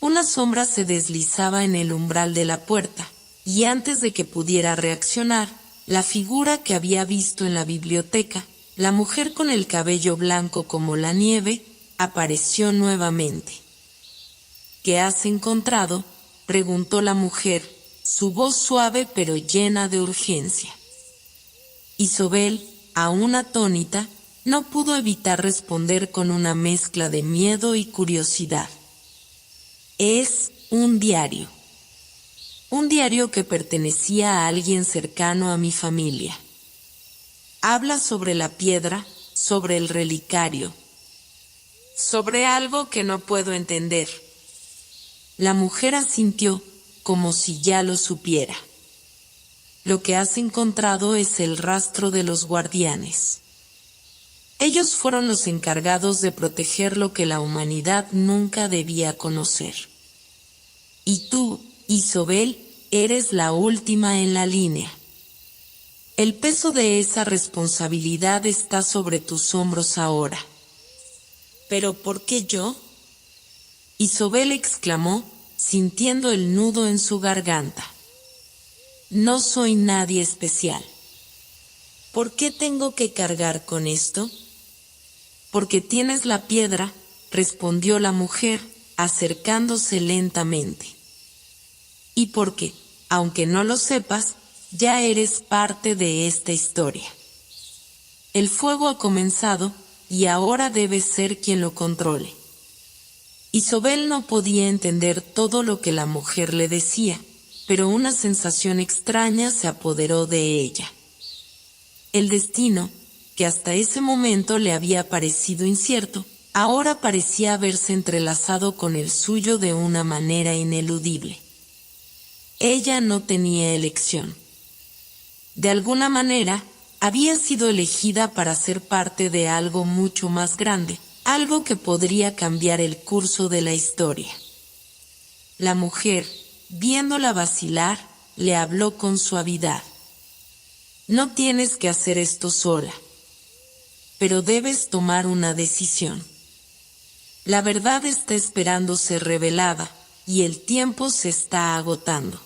Una sombra se deslizaba en el umbral de la puerta, y antes de que pudiera reaccionar, la figura que había visto en la biblioteca, la mujer con el cabello blanco como la nieve, apareció nuevamente. ¿Qué has encontrado?, preguntó la mujer, su voz suave pero llena de urgencia. Isobel, aún atónita, no pudo evitar responder con una mezcla de miedo y curiosidad. Es un diario. Un diario que pertenecía a alguien cercano a mi familia. Habla sobre la piedra, sobre el relicario. Sobre algo que no puedo entender. La mujer asintió, como si ya lo supiera. Lo que has encontrado es el rastro de los guardianes. Ellos fueron los encargados de proteger lo que la humanidad nunca debía conocer. Y tú, Isobel, eres la última en la línea. El peso de esa responsabilidad está sobre tus hombros ahora. ¿Pero por qué yo?, Isobel exclamó, sintiendo el nudo en su garganta. No soy nadie especial. ¿Por qué tengo que cargar con esto? Porque tienes la piedra, respondió la mujer, acercándose lentamente. Y porque, aunque no lo sepas, ya eres parte de esta historia. El fuego ha comenzado, y ahora debes ser quien lo controle. Isobel no podía entender todo lo que la mujer le decía, pero una sensación extraña se apoderó de ella. El destino, que hasta ese momento le había parecido incierto, ahora parecía haberse entrelazado con el suyo de una manera ineludible. Ella no tenía elección. De alguna manera, había sido elegida para ser parte de algo mucho más grande, algo que podría cambiar el curso de la historia. La mujer, viéndola vacilar, le habló con suavidad. No tienes que hacer esto sola, pero debes tomar una decisión. La verdad está esperando ser revelada, y el tiempo se está agotando.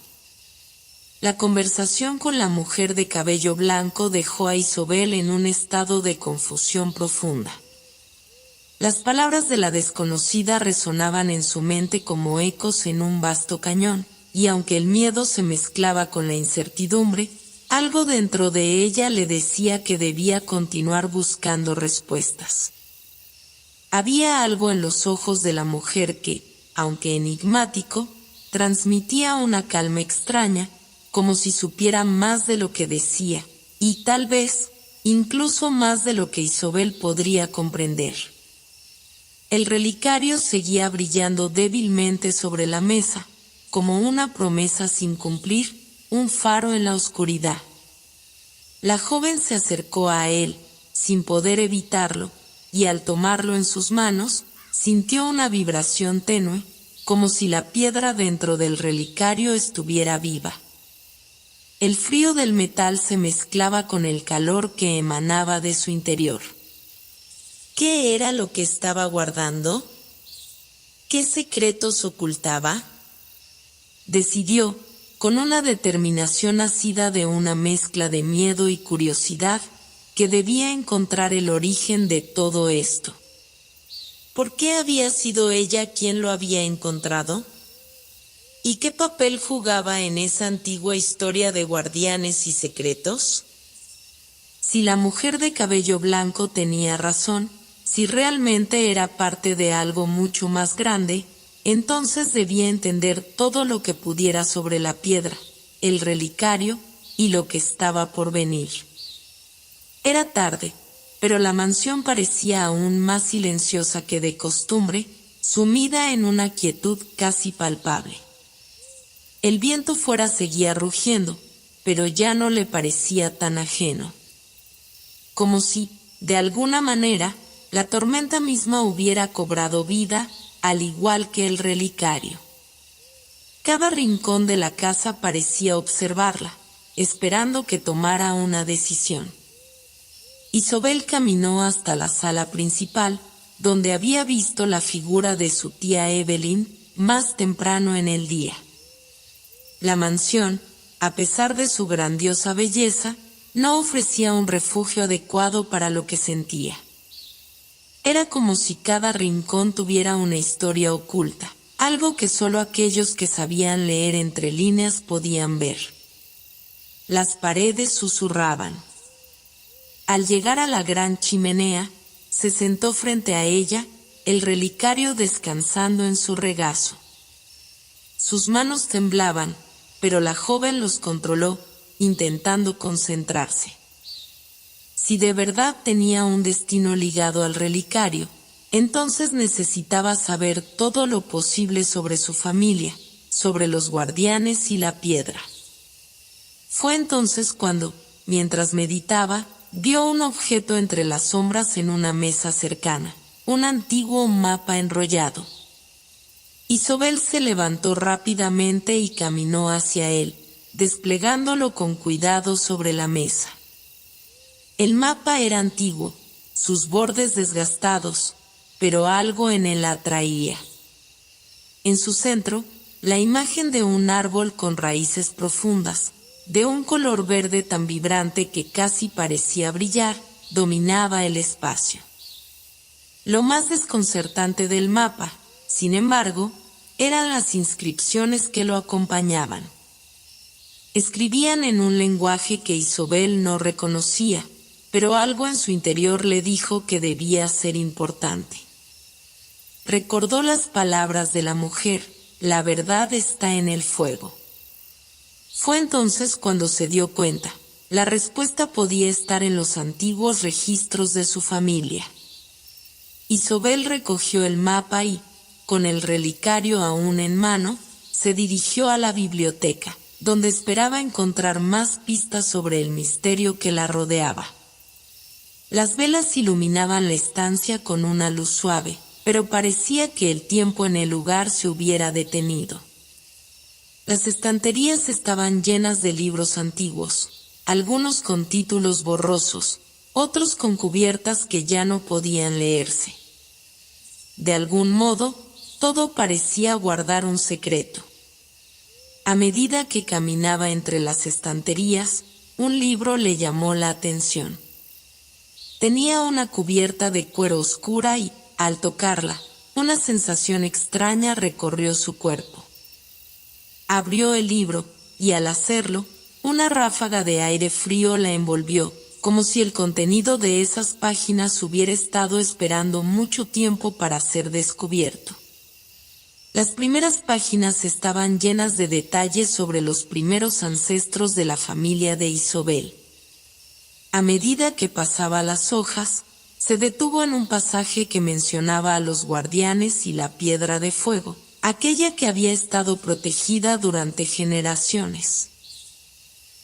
La conversación con la mujer de cabello blanco dejó a Isobel en un estado de confusión profunda. Las palabras de la desconocida resonaban en su mente como ecos en un vasto cañón, y aunque el miedo se mezclaba con la incertidumbre, algo dentro de ella le decía que debía continuar buscando respuestas. Había algo en los ojos de la mujer que, aunque enigmático, transmitía una calma extraña, como si supiera más de lo que decía, y tal vez, incluso más de lo que Isobel podría comprender. El relicario seguía brillando débilmente sobre la mesa, como una promesa sin cumplir, un faro en la oscuridad. La joven se acercó a él, sin poder evitarlo, y al tomarlo en sus manos, sintió una vibración tenue, como si la piedra dentro del relicario estuviera viva. El frío del metal se mezclaba con el calor que emanaba de su interior. ¿Qué era lo que estaba guardando? ¿Qué secretos ocultaba? Decidió, con una determinación nacida de una mezcla de miedo y curiosidad, que debía encontrar el origen de todo esto. ¿Por qué había sido ella quien lo había encontrado? ¿Y qué papel jugaba en esa antigua historia de guardianes y secretos? Si la mujer de cabello blanco tenía razón, si realmente era parte de algo mucho más grande, entonces debía entender todo lo que pudiera sobre la piedra, el relicario y lo que estaba por venir. Era tarde, pero la mansión parecía aún más silenciosa que de costumbre, sumida en una quietud casi palpable. El viento fuera seguía rugiendo, pero ya no le parecía tan ajeno. Como si, de alguna manera, la tormenta misma hubiera cobrado vida, al igual que el relicario. Cada rincón de la casa parecía observarla, esperando que tomara una decisión. Isobel caminó hasta la sala principal, donde había visto la figura de su tía Evelyn más temprano en el día. La mansión, a pesar de su grandiosa belleza, no ofrecía un refugio adecuado para lo que sentía. Era como si cada rincón tuviera una historia oculta, algo que solo aquellos que sabían leer entre líneas podían ver. Las paredes susurraban. Al llegar a la gran chimenea, se sentó frente a ella, el relicario descansando en su regazo. Sus manos temblaban, pero la joven los controló, intentando concentrarse. Si de verdad tenía un destino ligado al relicario, entonces necesitaba saber todo lo posible sobre su familia, sobre los guardianes y la piedra. Fue entonces cuando, mientras meditaba, vio un objeto entre las sombras en una mesa cercana, un antiguo mapa enrollado. Isobel se levantó rápidamente y caminó hacia él, desplegándolo con cuidado sobre la mesa. El mapa era antiguo, sus bordes desgastados, pero algo en él la atraía. En su centro, la imagen de un árbol con raíces profundas, de un color verde tan vibrante que casi parecía brillar, dominaba el espacio. Lo más desconcertante del mapa, sin embargo, eran las inscripciones que lo acompañaban. Escribían en un lenguaje que Isobel no reconocía, pero algo en su interior le dijo que debía ser importante. Recordó las palabras de la mujer: la verdad está en el fuego. Fue entonces cuando se dio cuenta, la respuesta podía estar en los antiguos registros de su familia. Isobel recogió el mapa y, con el relicario aún en mano, se dirigió a la biblioteca, donde esperaba encontrar más pistas sobre el misterio que la rodeaba. Las velas iluminaban la estancia con una luz suave, pero parecía que el tiempo en el lugar se hubiera detenido. Las estanterías estaban llenas de libros antiguos, algunos con títulos borrosos, otros con cubiertas que ya no podían leerse. De algún modo, todo parecía guardar un secreto. A medida que caminaba entre las estanterías, un libro le llamó la atención. Tenía una cubierta de cuero oscura y, al tocarla, una sensación extraña recorrió su cuerpo. Abrió el libro, y al hacerlo, una ráfaga de aire frío la envolvió, como si el contenido de esas páginas hubiera estado esperando mucho tiempo para ser descubierto. Las primeras páginas estaban llenas de detalles sobre los primeros ancestros de la familia de Isobel. A medida que pasaba las hojas, se detuvo en un pasaje que mencionaba a los guardianes y la piedra de fuego, aquella que había estado protegida durante generaciones.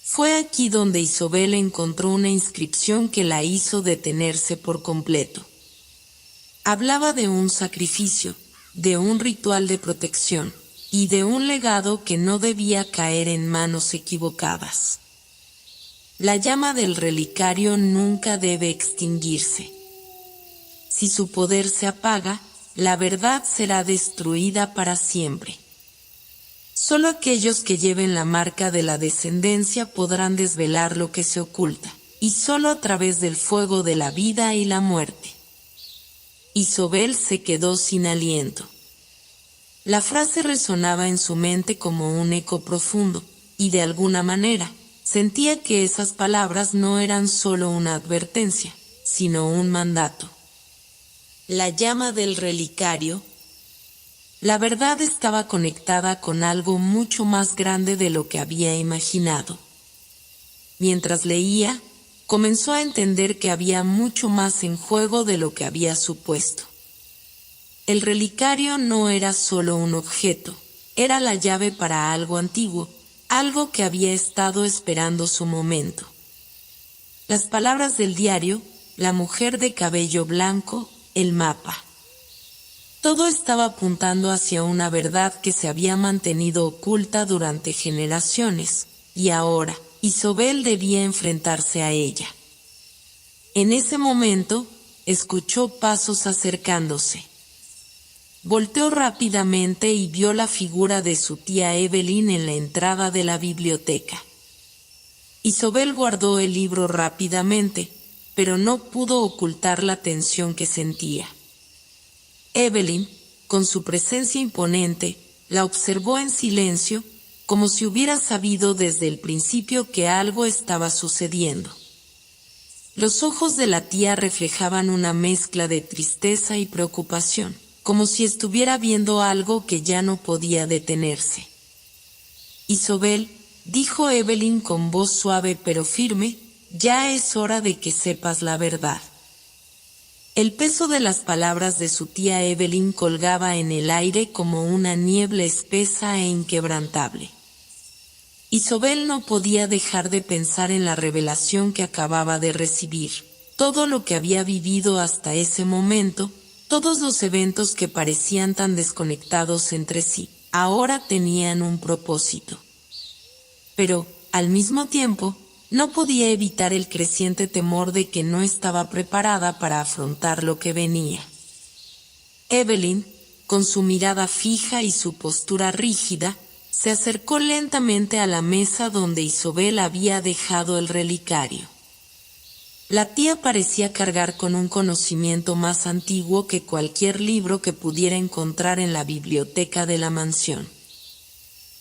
Fue aquí donde Isobel encontró una inscripción que la hizo detenerse por completo. Hablaba de un sacrificio, de un ritual de protección, y de un legado que no debía caer en manos equivocadas. La llama del relicario nunca debe extinguirse. Si su poder se apaga, la verdad será destruida para siempre. Solo aquellos que lleven la marca de la descendencia podrán desvelar lo que se oculta, y solo a través del fuego de la vida y la muerte. Isobel se quedó sin aliento. La frase resonaba en su mente como un eco profundo, y de alguna manera, sentía que esas palabras no eran solo una advertencia, sino un mandato. La llama del relicario. La verdad estaba conectada con algo mucho más grande de lo que había imaginado. Mientras leía, comenzó a entender que había mucho más en juego de lo que había supuesto. El relicario no era solo un objeto, era la llave para algo antiguo, algo que había estado esperando su momento. Las palabras del diario, la mujer de cabello blanco, el mapa. Todo estaba apuntando hacia una verdad que se había mantenido oculta durante generaciones, y ahora, Isobel debía enfrentarse a ella. En ese momento, escuchó pasos acercándose. Volteó rápidamente y vio la figura de su tía Evelyn en la entrada de la biblioteca. Isobel guardó el libro rápidamente, pero no pudo ocultar la tensión que sentía. Evelyn, con su presencia imponente, la observó en silencio, como si hubiera sabido desde el principio que algo estaba sucediendo. Los ojos de la tía reflejaban una mezcla de tristeza y preocupación, como si estuviera viendo algo que ya no podía detenerse. Isobel, dijo Evelyn con voz suave pero firme, ya es hora de que sepas la verdad. El peso de las palabras de su tía Evelyn colgaba en el aire como una niebla espesa e inquebrantable. Isobel no podía dejar de pensar en la revelación que acababa de recibir. Todo lo que había vivido hasta ese momento, todos los eventos que parecían tan desconectados entre sí, ahora tenían un propósito. Pero, al mismo tiempo, no podía evitar el creciente temor de que no estaba preparada para afrontar lo que venía. Evelyn, con su mirada fija y su postura rígida, se acercó lentamente a la mesa donde Isobel había dejado el relicario. La tía parecía cargar con un conocimiento más antiguo que cualquier libro que pudiera encontrar en la biblioteca de la mansión.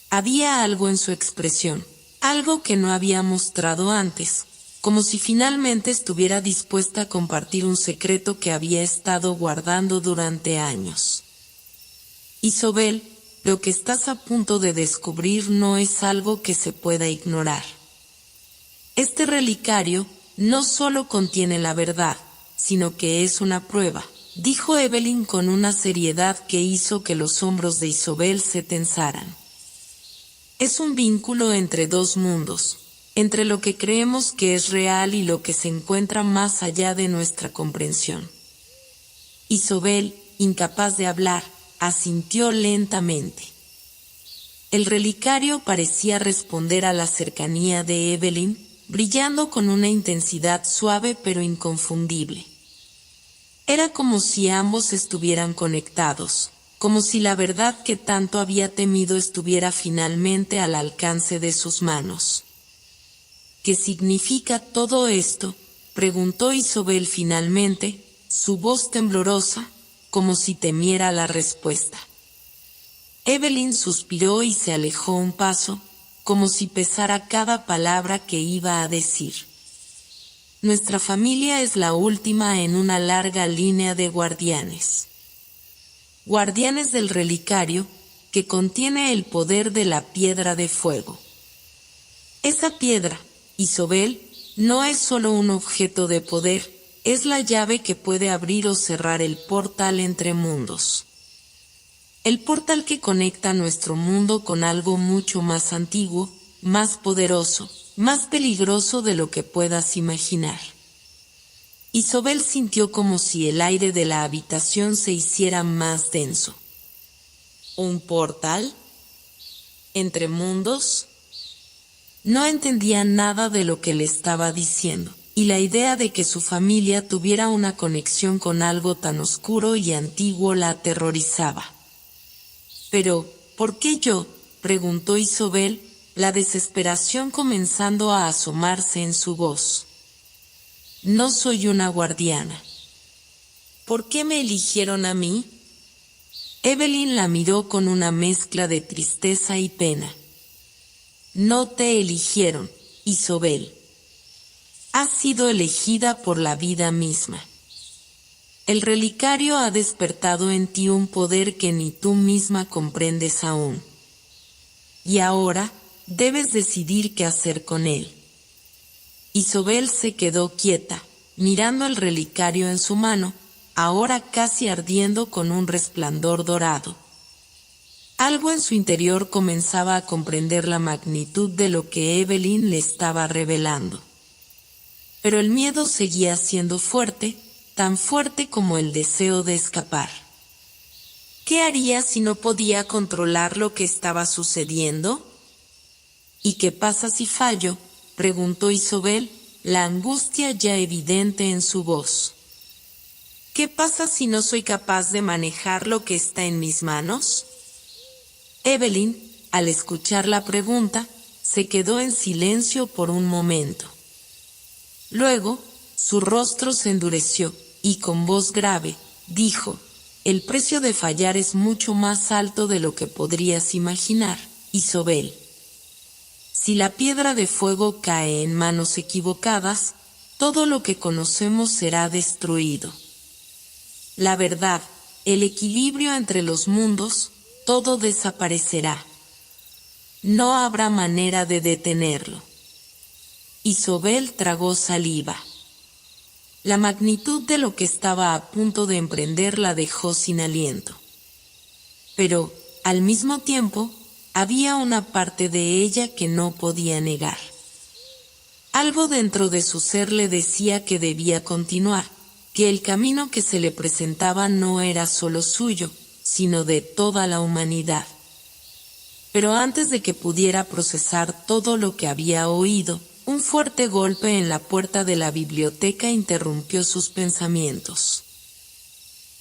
Había algo en su expresión, algo que no había mostrado antes, como si finalmente estuviera dispuesta a compartir un secreto que había estado guardando durante años. Isobel, lo que estás a punto de descubrir no es algo que se pueda ignorar. Este relicario no solo contiene la verdad, sino que es una prueba, dijo Evelyn con una seriedad que hizo que los hombros de Isobel se tensaran. Es un vínculo entre dos mundos, entre lo que creemos que es real y lo que se encuentra más allá de nuestra comprensión. Isobel, incapaz de hablar, asintió lentamente. El relicario parecía responder a la cercanía de Evelyn, brillando con una intensidad suave pero inconfundible. Era como si ambos estuvieran conectados, como si la verdad que tanto había temido estuviera finalmente al alcance de sus manos. ¿Qué significa todo esto?, preguntó Isobel finalmente, su voz temblorosa, como si temiera la respuesta. Evelyn suspiró y se alejó un paso, como si pesara cada palabra que iba a decir. Nuestra familia es la última en una larga línea de guardianes. Guardianes del relicario, que contiene el poder de la piedra de fuego. Esa piedra, Isobel, no es solo un objeto de poder, es la llave que puede abrir o cerrar el portal entre mundos. El portal que conecta nuestro mundo con algo mucho más antiguo, más poderoso, más peligroso de lo que puedas imaginar. Isobel sintió como si el aire de la habitación se hiciera más denso. ¿Un portal? ¿Entre mundos? No entendía nada de lo que le estaba diciendo, y la idea de que su familia tuviera una conexión con algo tan oscuro y antiguo la aterrorizaba. Pero, ¿por qué yo?, preguntó Isobel, la desesperación comenzando a asomarse en su voz. No soy una guardiana. ¿Por qué me eligieron a mí? Evelyn la miró con una mezcla de tristeza y pena. No te eligieron, Isobel. Has sido elegida por la vida misma. El relicario ha despertado en ti un poder que ni tú misma comprendes aún. Y ahora, debes decidir qué hacer con él. Isobel se quedó quieta, mirando el relicario en su mano, ahora casi ardiendo con un resplandor dorado. Algo en su interior comenzaba a comprender la magnitud de lo que Evelyn le estaba revelando. Pero el miedo seguía siendo fuerte, tan fuerte como el deseo de escapar. ¿Qué haría si no podía controlar lo que estaba sucediendo? ¿Y qué pasa si fallo?, preguntó Isobel, la angustia ya evidente en su voz. ¿Qué pasa si no soy capaz de manejar lo que está en mis manos? Evelyn, al escuchar la pregunta, se quedó en silencio por un momento. Luego, su rostro se endureció, y con voz grave, dijo: el precio de fallar es mucho más alto de lo que podrías imaginar, Isobel. Si la piedra de fuego cae en manos equivocadas, todo lo que conocemos será destruido. La verdad, el equilibrio entre los mundos, todo desaparecerá. No habrá manera de detenerlo. Isobel tragó saliva. La magnitud de lo que estaba a punto de emprender la dejó sin aliento. Pero, al mismo tiempo, había una parte de ella que no podía negar. Algo dentro de su ser le decía que debía continuar, que el camino que se le presentaba no era solo suyo, sino de toda la humanidad. Pero antes de que pudiera procesar todo lo que había oído, un fuerte golpe en la puerta de la biblioteca interrumpió sus pensamientos.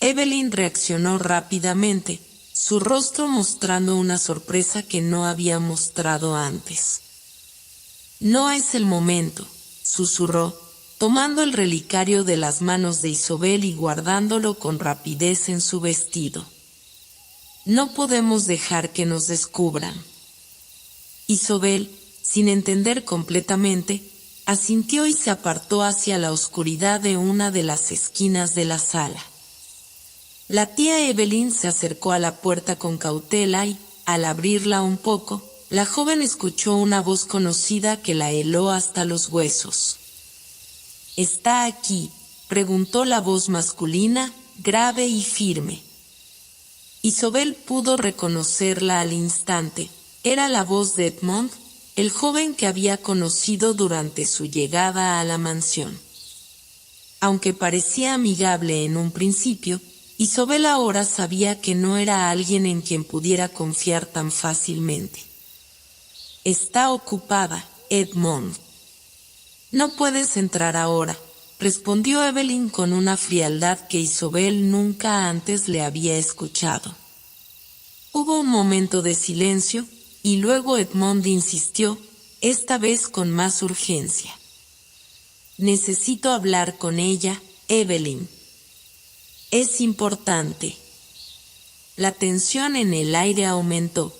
Evelyn reaccionó rápidamente, su rostro mostrando una sorpresa que no había mostrado antes. «No es el momento», susurró, tomando el relicario de las manos de Isobel y guardándolo con rapidez en su vestido. «No podemos dejar que nos descubran». Isobel, sin entender completamente, asintió y se apartó hacia la oscuridad de una de las esquinas de la sala. La tía Evelyn se acercó a la puerta con cautela y, al abrirla un poco, la joven escuchó una voz conocida que la heló hasta los huesos. «¿Está aquí?», preguntó la voz masculina, grave y firme. Isobel pudo reconocerla al instante. Era la voz de Edmond, el joven que había conocido durante su llegada a la mansión. Aunque parecía amigable en un principio, Isobel ahora sabía que no era alguien en quien pudiera confiar tan fácilmente. «Está ocupada, Edmond». «No puedes entrar ahora», respondió Evelyn con una frialdad que Isobel nunca antes le había escuchado. Hubo un momento de silencio, y luego Edmond insistió, esta vez con más urgencia. «Necesito hablar con ella, Evelyn. Es importante». La tensión en el aire aumentó.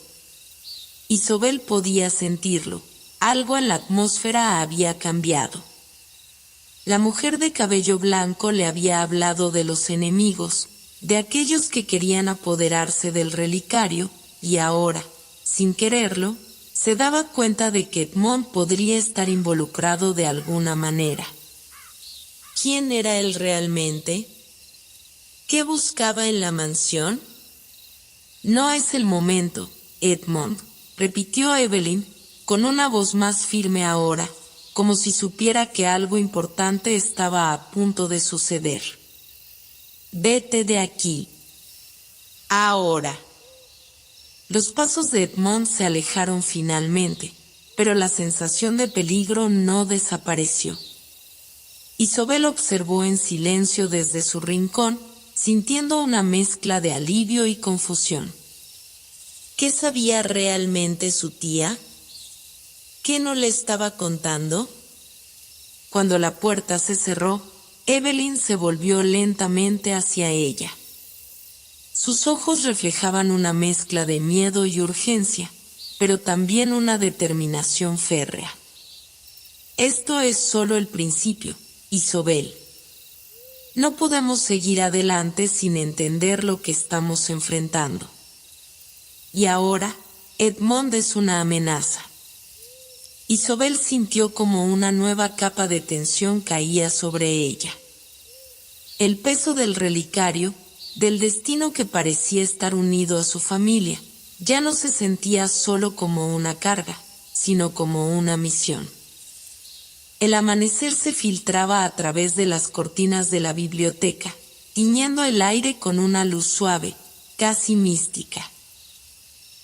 Isobel podía sentirlo, algo en la atmósfera había cambiado. La mujer de cabello blanco le había hablado de los enemigos, de aquellos que querían apoderarse del relicario, y ahora, sin quererlo, se daba cuenta de que Edmond podría estar involucrado de alguna manera. ¿Quién era él realmente? ¿Qué buscaba en la mansión? «No es el momento, Edmond», repitió Evelyn, con una voz más firme ahora, como si supiera que algo importante estaba a punto de suceder. «Vete de aquí. Ahora». Los pasos de Edmond se alejaron finalmente, pero la sensación de peligro no desapareció. Isobel observó en silencio desde su rincón, sintiendo una mezcla de alivio y confusión. ¿Qué sabía realmente su tía? ¿Qué no le estaba contando? Cuando la puerta se cerró, Evelyn se volvió lentamente hacia ella. Sus ojos reflejaban una mezcla de miedo y urgencia, pero también una determinación férrea. «Esto es solo el principio, Isobel. No podemos seguir adelante sin entender lo que estamos enfrentando. Y ahora, Edmond es una amenaza». Isobel sintió como una nueva capa de tensión caía sobre ella. El peso del relicario, del destino que parecía estar unido a su familia, ya no se sentía solo como una carga, sino como una misión. El amanecer se filtraba a través de las cortinas de la biblioteca, tiñendo el aire con una luz suave, casi mística.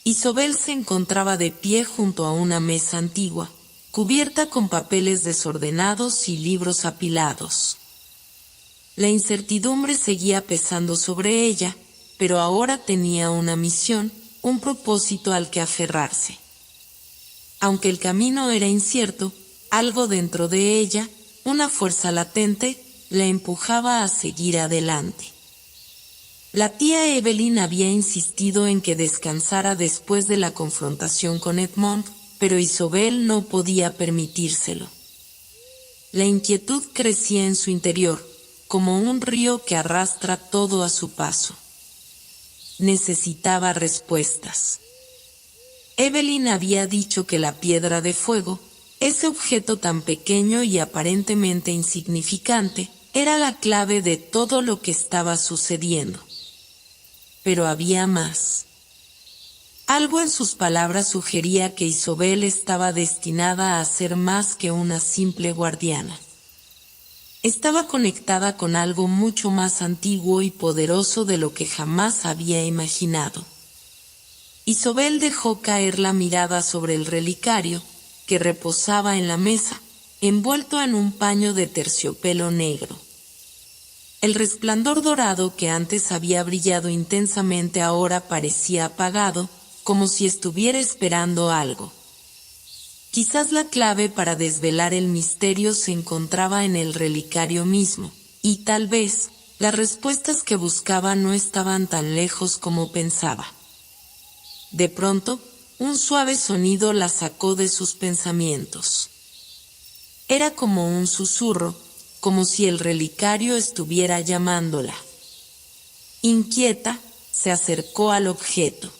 Isobel se encontraba de pie junto a una mesa antigua, cubierta con papeles desordenados y libros apilados. La incertidumbre seguía pesando sobre ella, pero ahora tenía una misión, un propósito al que aferrarse. Aunque el camino era incierto, algo dentro de ella, una fuerza latente, la empujaba a seguir adelante. La tía Evelyn había insistido en que descansara después de la confrontación con Edmond, pero Isobel no podía permitírselo. La inquietud crecía en su interior, como un río que arrastra todo a su paso. Necesitaba respuestas. Evelyn había dicho que la piedra de fuego, ese objeto tan pequeño y aparentemente insignificante, era la clave de todo lo que estaba sucediendo. Pero había más. Algo en sus palabras sugería que Isobel estaba destinada a ser más que una simple guardiana. Estaba conectada con algo mucho más antiguo y poderoso de lo que jamás había imaginado. Isobel dejó caer la mirada sobre el relicario, que reposaba en la mesa, envuelto en un paño de terciopelo negro. El resplandor dorado que antes había brillado intensamente ahora parecía apagado, como si estuviera esperando algo. Quizás la clave para desvelar el misterio se encontraba en el relicario mismo, y tal vez, las respuestas que buscaba no estaban tan lejos como pensaba. De pronto, un suave sonido la sacó de sus pensamientos. Era como un susurro, como si el relicario estuviera llamándola. Inquieta, se acercó al objeto.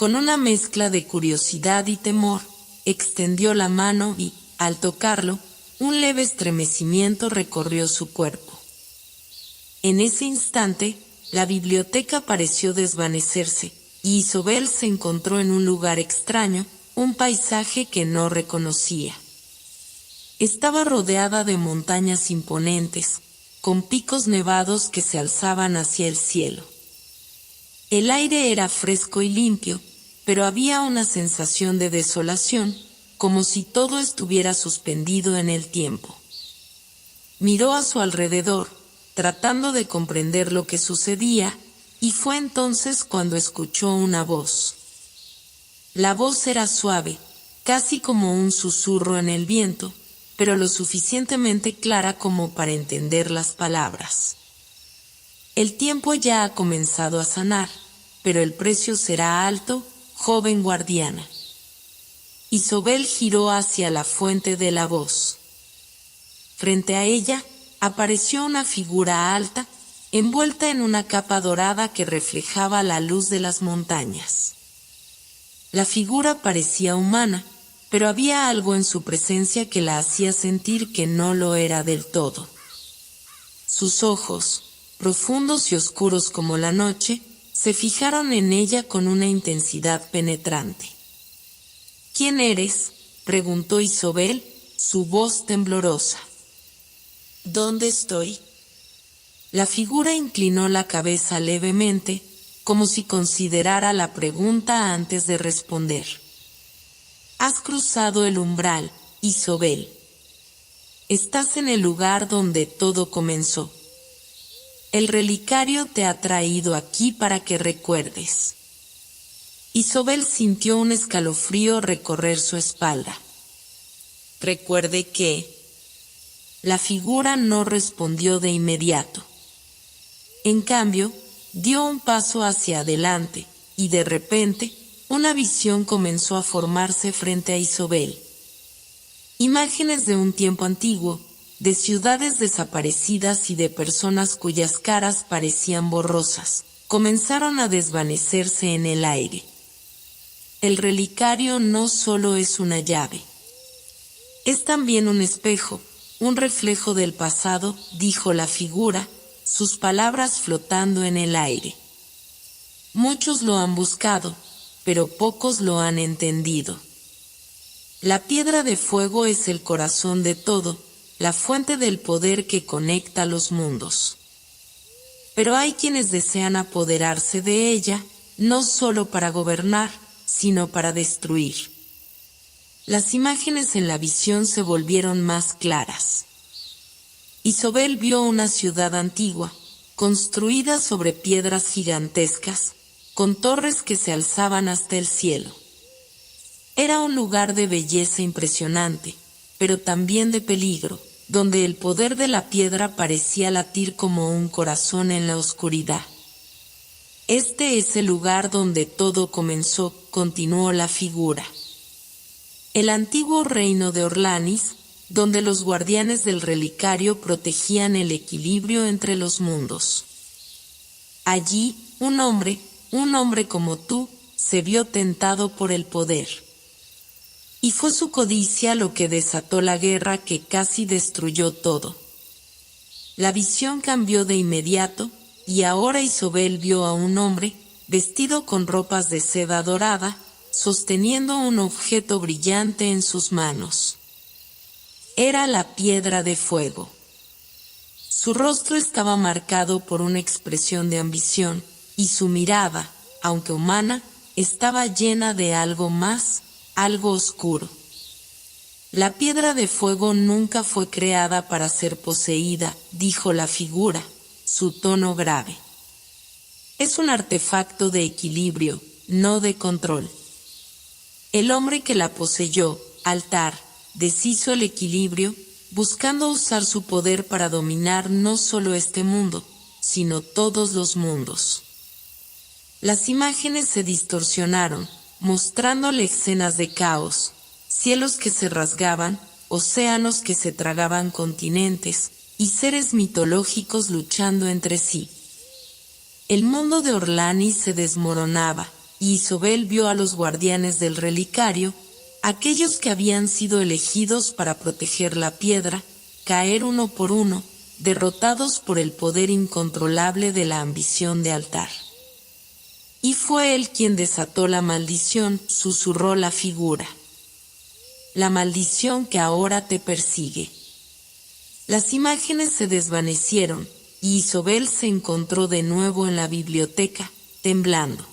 Con una mezcla de curiosidad y temor, extendió la mano y, al tocarlo, un leve estremecimiento recorrió su cuerpo. En ese instante, la biblioteca pareció desvanecerse, y Isobel se encontró en un lugar extraño, un paisaje que no reconocía. Estaba rodeada de montañas imponentes, con picos nevados que se alzaban hacia el cielo. El aire era fresco y limpio, pero había una sensación de desolación, como si todo estuviera suspendido en el tiempo. Miró a su alrededor, tratando de comprender lo que sucedía, y fue entonces cuando escuchó una voz. La voz era suave, casi como un susurro en el viento, pero lo suficientemente clara como para entender las palabras. El tiempo ya ha comenzado a sanar, pero el precio será alto, joven guardiana. Isobel giró hacia la fuente de la voz. Frente a ella, apareció una figura alta, envuelta en una capa dorada que reflejaba la luz de las montañas. La figura parecía humana, pero había algo en su presencia que la hacía sentir que no lo era del todo. Sus ojos, profundos y oscuros como la noche, se fijaron en ella con una intensidad penetrante. ¿Quién eres?, preguntó Isobel, su voz temblorosa. ¿Dónde estoy? La figura inclinó la cabeza levemente, como si considerara la pregunta antes de responder. Has cruzado el umbral, Isobel. Estás en el lugar donde todo comenzó. El relicario te ha traído aquí para que recuerdes. Isobel sintió un escalofrío recorrer su espalda. ¿Recuerde qué? La figura no respondió de inmediato. En cambio, dio un paso hacia adelante, y de repente, una visión comenzó a formarse frente a Isobel. Imágenes de un tiempo antiguo, de ciudades desaparecidas y de personas cuyas caras parecían borrosas, comenzaron a desvanecerse en el aire. El relicario no solo es una llave. Es también un espejo, un reflejo del pasado, dijo la figura, sus palabras flotando en el aire. Muchos lo han buscado, pero pocos lo han entendido. La piedra de fuego es el corazón de todo, la fuente del poder que conecta los mundos. Pero hay quienes desean apoderarse de ella, no solo para gobernar, sino para destruir. Las imágenes en la visión se volvieron más claras. Isobel vio una ciudad antigua, construida sobre piedras gigantescas, con torres que se alzaban hasta el cielo. Era un lugar de belleza impresionante, pero también de peligro, donde el poder de la piedra parecía latir como un corazón en la oscuridad. Este es el lugar donde todo comenzó, continuó la figura. El antiguo reino de Orlanis, donde los guardianes del relicario protegían el equilibrio entre los mundos. Allí, un hombre como tú, se vio tentado por el poder. Y fue su codicia lo que desató la guerra que casi destruyó todo. La visión cambió de inmediato, y ahora Isobel vio a un hombre, vestido con ropas de seda dorada, sosteniendo un objeto brillante en sus manos. Era la piedra de fuego. Su rostro estaba marcado por una expresión de ambición, y su mirada, aunque humana, estaba llena de algo más, algo oscuro. La piedra de fuego nunca fue creada para ser poseída, dijo la figura, su tono grave. Es un artefacto de equilibrio, no de control. El hombre que la poseyó, Altar, deshizo el equilibrio, buscando usar su poder para dominar no solo este mundo, sino todos los mundos. Las imágenes se distorsionaron, mostrándole escenas de caos, cielos que se rasgaban, océanos que se tragaban continentes, y seres mitológicos luchando entre sí. El mundo de Orlanis se desmoronaba, y Isobel vio a los guardianes del relicario, aquellos que habían sido elegidos para proteger la piedra, caer uno por uno, derrotados por el poder incontrolable de la ambición de Altar. Y fue él quien desató la maldición, susurró la figura. La maldición que ahora te persigue. Las imágenes se desvanecieron, y Isobel se encontró de nuevo en la biblioteca, temblando.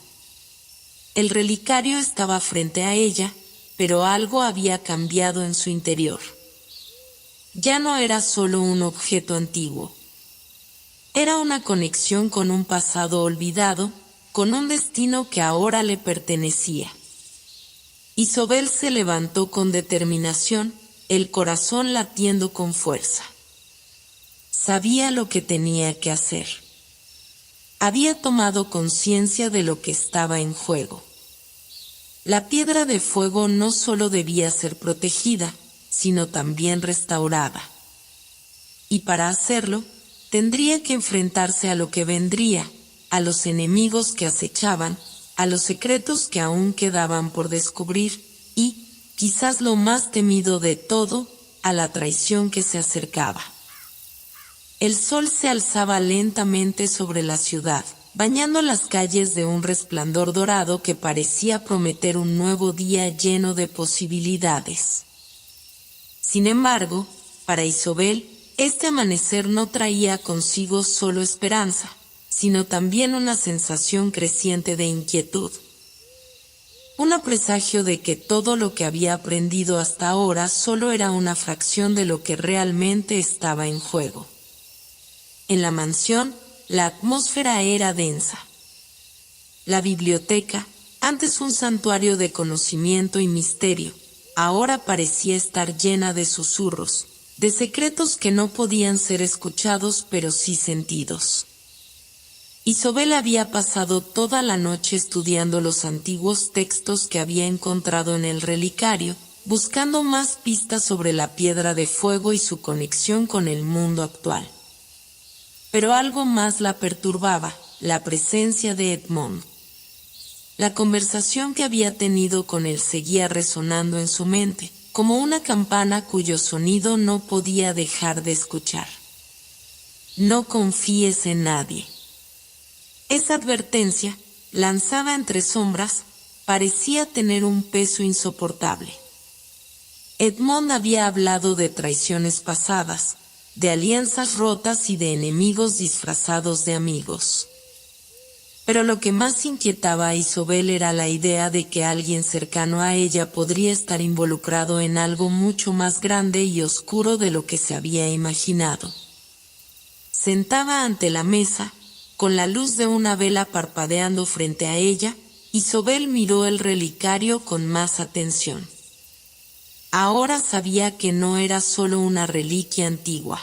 El relicario estaba frente a ella, pero algo había cambiado en su interior. Ya no era solo un objeto antiguo. Era una conexión con un pasado olvidado, con un destino que ahora le pertenecía. Isobel se levantó con determinación, el corazón latiendo con fuerza. Sabía lo que tenía que hacer. Había tomado conciencia de lo que estaba en juego. La piedra de fuego no solo debía ser protegida, sino también restaurada. Y para hacerlo, tendría que enfrentarse a lo que vendría, a los enemigos que acechaban, a los secretos que aún quedaban por descubrir y, quizás lo más temido de todo, a la traición que se acercaba. El sol se alzaba lentamente sobre la ciudad, bañando las calles de un resplandor dorado que parecía prometer un nuevo día lleno de posibilidades. Sin embargo, para Isobel, este amanecer no traía consigo solo esperanza, sino también una sensación creciente de inquietud. Un presagio de que todo lo que había aprendido hasta ahora solo era una fracción de lo que realmente estaba en juego. En la mansión, la atmósfera era densa. La biblioteca, antes un santuario de conocimiento y misterio, ahora parecía estar llena de susurros, de secretos que no podían ser escuchados pero sí sentidos. Isobel había pasado toda la noche estudiando los antiguos textos que había encontrado en el relicario, buscando más pistas sobre la piedra de fuego y su conexión con el mundo actual. Pero algo más la perturbaba, la presencia de Edmond. La conversación que había tenido con él seguía resonando en su mente, como una campana cuyo sonido no podía dejar de escuchar. No confíes en nadie. Esa advertencia, lanzada entre sombras, parecía tener un peso insoportable. Edmond había hablado de traiciones pasadas, de alianzas rotas y de enemigos disfrazados de amigos. Pero lo que más inquietaba a Isobel era la idea de que alguien cercano a ella podría estar involucrado en algo mucho más grande y oscuro de lo que se había imaginado. Sentada ante la mesa, con la luz de una vela parpadeando frente a ella, Isobel miró el relicario con más atención. Ahora sabía que no era solo una reliquia antigua.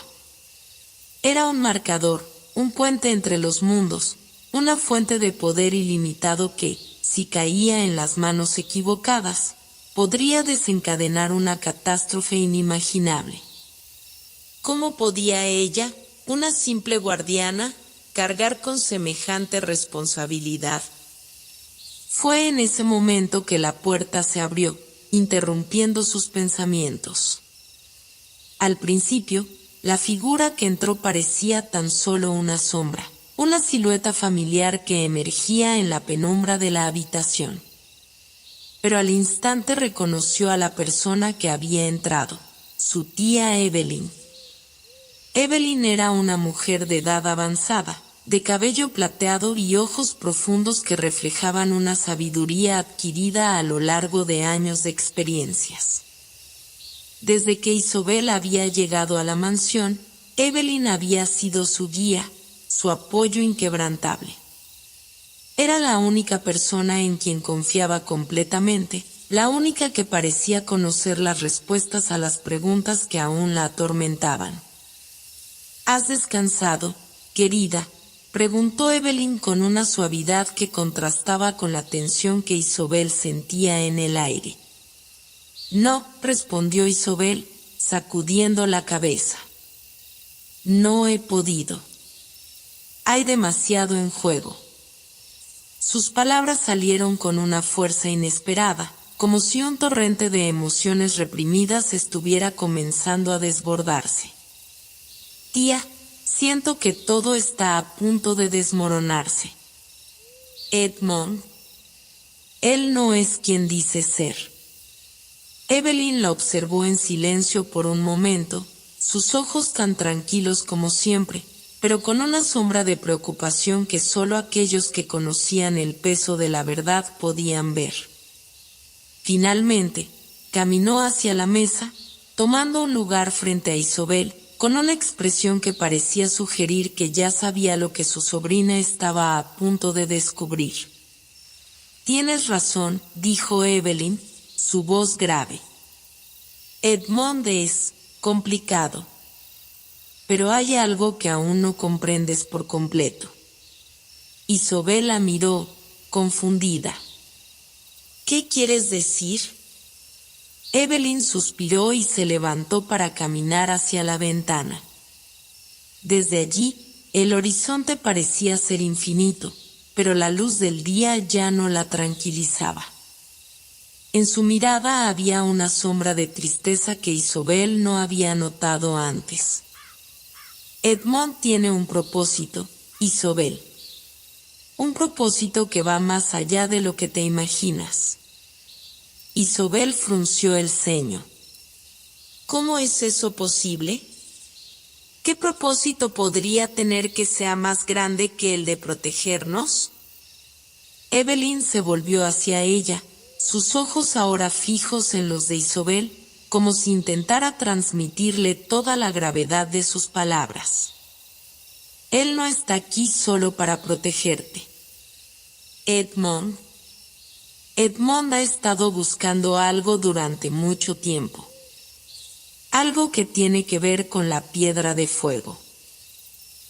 Era un marcador, un puente entre los mundos, una fuente de poder ilimitado que, si caía en las manos equivocadas, podría desencadenar una catástrofe inimaginable. ¿Cómo podía ella, una simple guardiana, cargar con semejante responsabilidad? Fue en ese momento que la puerta se abrió, interrumpiendo sus pensamientos. Al principio, la figura que entró parecía tan solo una sombra, una silueta familiar que emergía en la penumbra de la habitación. Pero al instante reconoció a la persona que había entrado, su tía Evelyn. Evelyn era una mujer de edad avanzada, de cabello plateado y ojos profundos que reflejaban una sabiduría adquirida a lo largo de años de experiencias. Desde que Isobel había llegado a la mansión, Evelyn había sido su guía, su apoyo inquebrantable. Era la única persona en quien confiaba completamente, la única que parecía conocer las respuestas a las preguntas que aún la atormentaban. ¿Has descansado, querida?, preguntó Evelyn con una suavidad que contrastaba con la tensión que Isobel sentía en el aire. No, respondió Isobel, sacudiendo la cabeza. No he podido. Hay demasiado en juego. Sus palabras salieron con una fuerza inesperada, como si un torrente de emociones reprimidas estuviera comenzando a desbordarse. Tía, siento que todo está a punto de desmoronarse. Edmond. Él no es quien dice ser. Evelyn la observó en silencio por un momento, sus ojos tan tranquilos como siempre, pero con una sombra de preocupación que solo aquellos que conocían el peso de la verdad podían ver. Finalmente, caminó hacia la mesa, tomando un lugar frente a Isobel, con una expresión que parecía sugerir que ya sabía lo que su sobrina estaba a punto de descubrir. Tienes razón, dijo Evelyn, su voz grave. Edmond es complicado. Pero hay algo que aún no comprendes por completo. Isobel la miró, confundida. ¿Qué quieres decir? Evelyn suspiró y se levantó para caminar hacia la ventana. Desde allí, el horizonte parecía ser infinito, pero la luz del día ya no la tranquilizaba. En su mirada había una sombra de tristeza que Isobel no había notado antes. Edmond tiene un propósito, Isobel. Un propósito que va más allá de lo que te imaginas. Isobel frunció el ceño. ¿Cómo es eso posible? ¿Qué propósito podría tener que sea más grande que el de protegernos? Evelyn se volvió hacia ella, sus ojos ahora fijos en los de Isobel, como si intentara transmitirle toda la gravedad de sus palabras. Él no está aquí solo para protegerte. Edmond ha estado buscando algo durante mucho tiempo. Algo que tiene que ver con la piedra de fuego.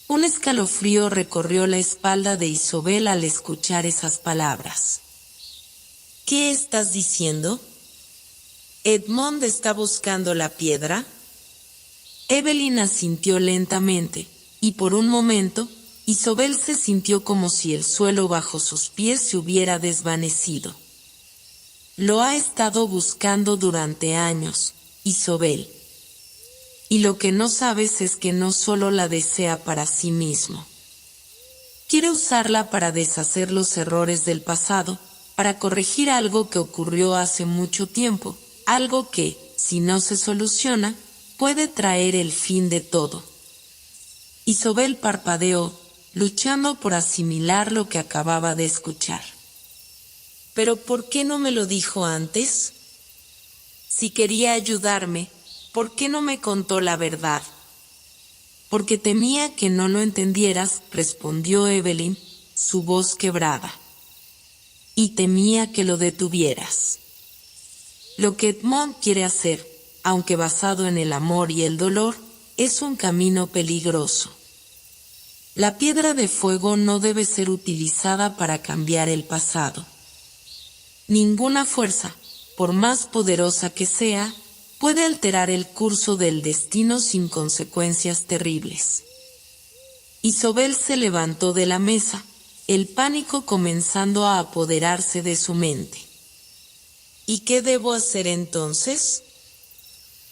Un escalofrío recorrió la espalda de Isobel al escuchar esas palabras. ¿Qué estás diciendo? ¿Edmond está buscando la piedra? Evelyn asintió lentamente, y por un momento, Isobel se sintió como si el suelo bajo sus pies se hubiera desvanecido. Lo ha estado buscando durante años, Isobel. Y lo que no sabes es que no solo la desea para sí mismo. Quiere usarla para deshacer los errores del pasado, para corregir algo que ocurrió hace mucho tiempo, algo que, si no se soluciona, puede traer el fin de todo. Isobel parpadeó, luchando por asimilar lo que acababa de escuchar. ¿Pero por qué no me lo dijo antes? Si quería ayudarme, ¿por qué no me contó la verdad? Porque temía que no lo entendieras, respondió Evelyn, su voz quebrada. Y temía que lo detuvieras. Lo que Edmond quiere hacer, aunque basado en el amor y el dolor, es un camino peligroso. La piedra de fuego no debe ser utilizada para cambiar el pasado. Ninguna fuerza, por más poderosa que sea, puede alterar el curso del destino sin consecuencias terribles. Isobel se levantó de la mesa, el pánico comenzando a apoderarse de su mente. ¿Y qué debo hacer entonces?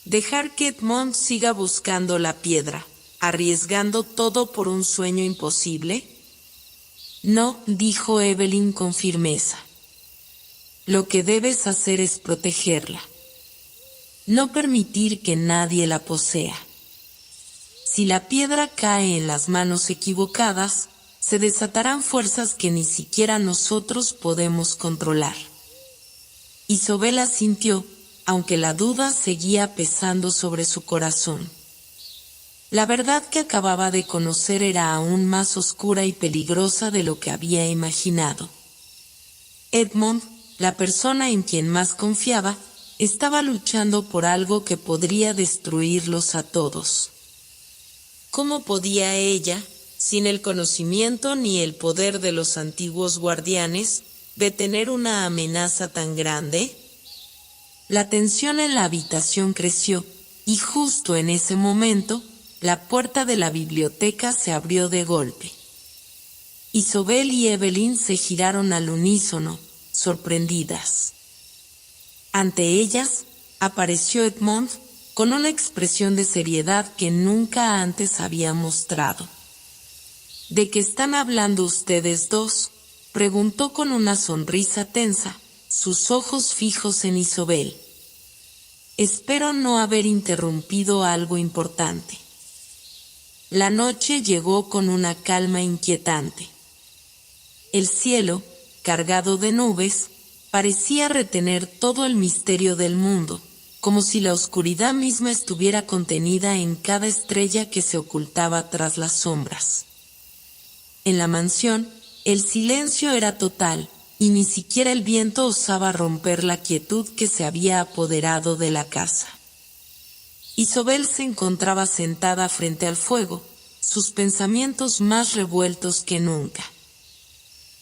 Dejar que Edmond siga buscando la piedra, arriesgando todo por un sueño imposible. No, dijo Evelyn con firmeza. Lo que debes hacer es protegerla. No permitir que nadie la posea. Si la piedra cae en las manos equivocadas, se desatarán fuerzas que ni siquiera nosotros podemos controlar. Isobel asintió, aunque la duda seguía pesando sobre su corazón. La verdad que acababa de conocer era aún más oscura y peligrosa de lo que había imaginado. Edmond, la persona en quien más confiaba, estaba luchando por algo que podría destruirlos a todos. ¿Cómo podía ella, sin el conocimiento ni el poder de los antiguos guardianes, detener una amenaza tan grande? La tensión en la habitación creció, y justo en ese momento, la puerta de la biblioteca se abrió de golpe. Isobel y Evelyn se giraron al unísono, sorprendidas. Ante ellas, apareció Edmond, con una expresión de seriedad que nunca antes había mostrado. ¿De qué están hablando ustedes dos?, preguntó con una sonrisa tensa, sus ojos fijos en Isobel. Espero no haber interrumpido algo importante. La noche llegó con una calma inquietante. El cielo, cargado de nubes, parecía retener todo el misterio del mundo, como si la oscuridad misma estuviera contenida en cada estrella que se ocultaba tras las sombras. En la mansión, el silencio era total, y ni siquiera el viento osaba romper la quietud que se había apoderado de la casa. Isobel se encontraba sentada frente al fuego, sus pensamientos más revueltos que nunca.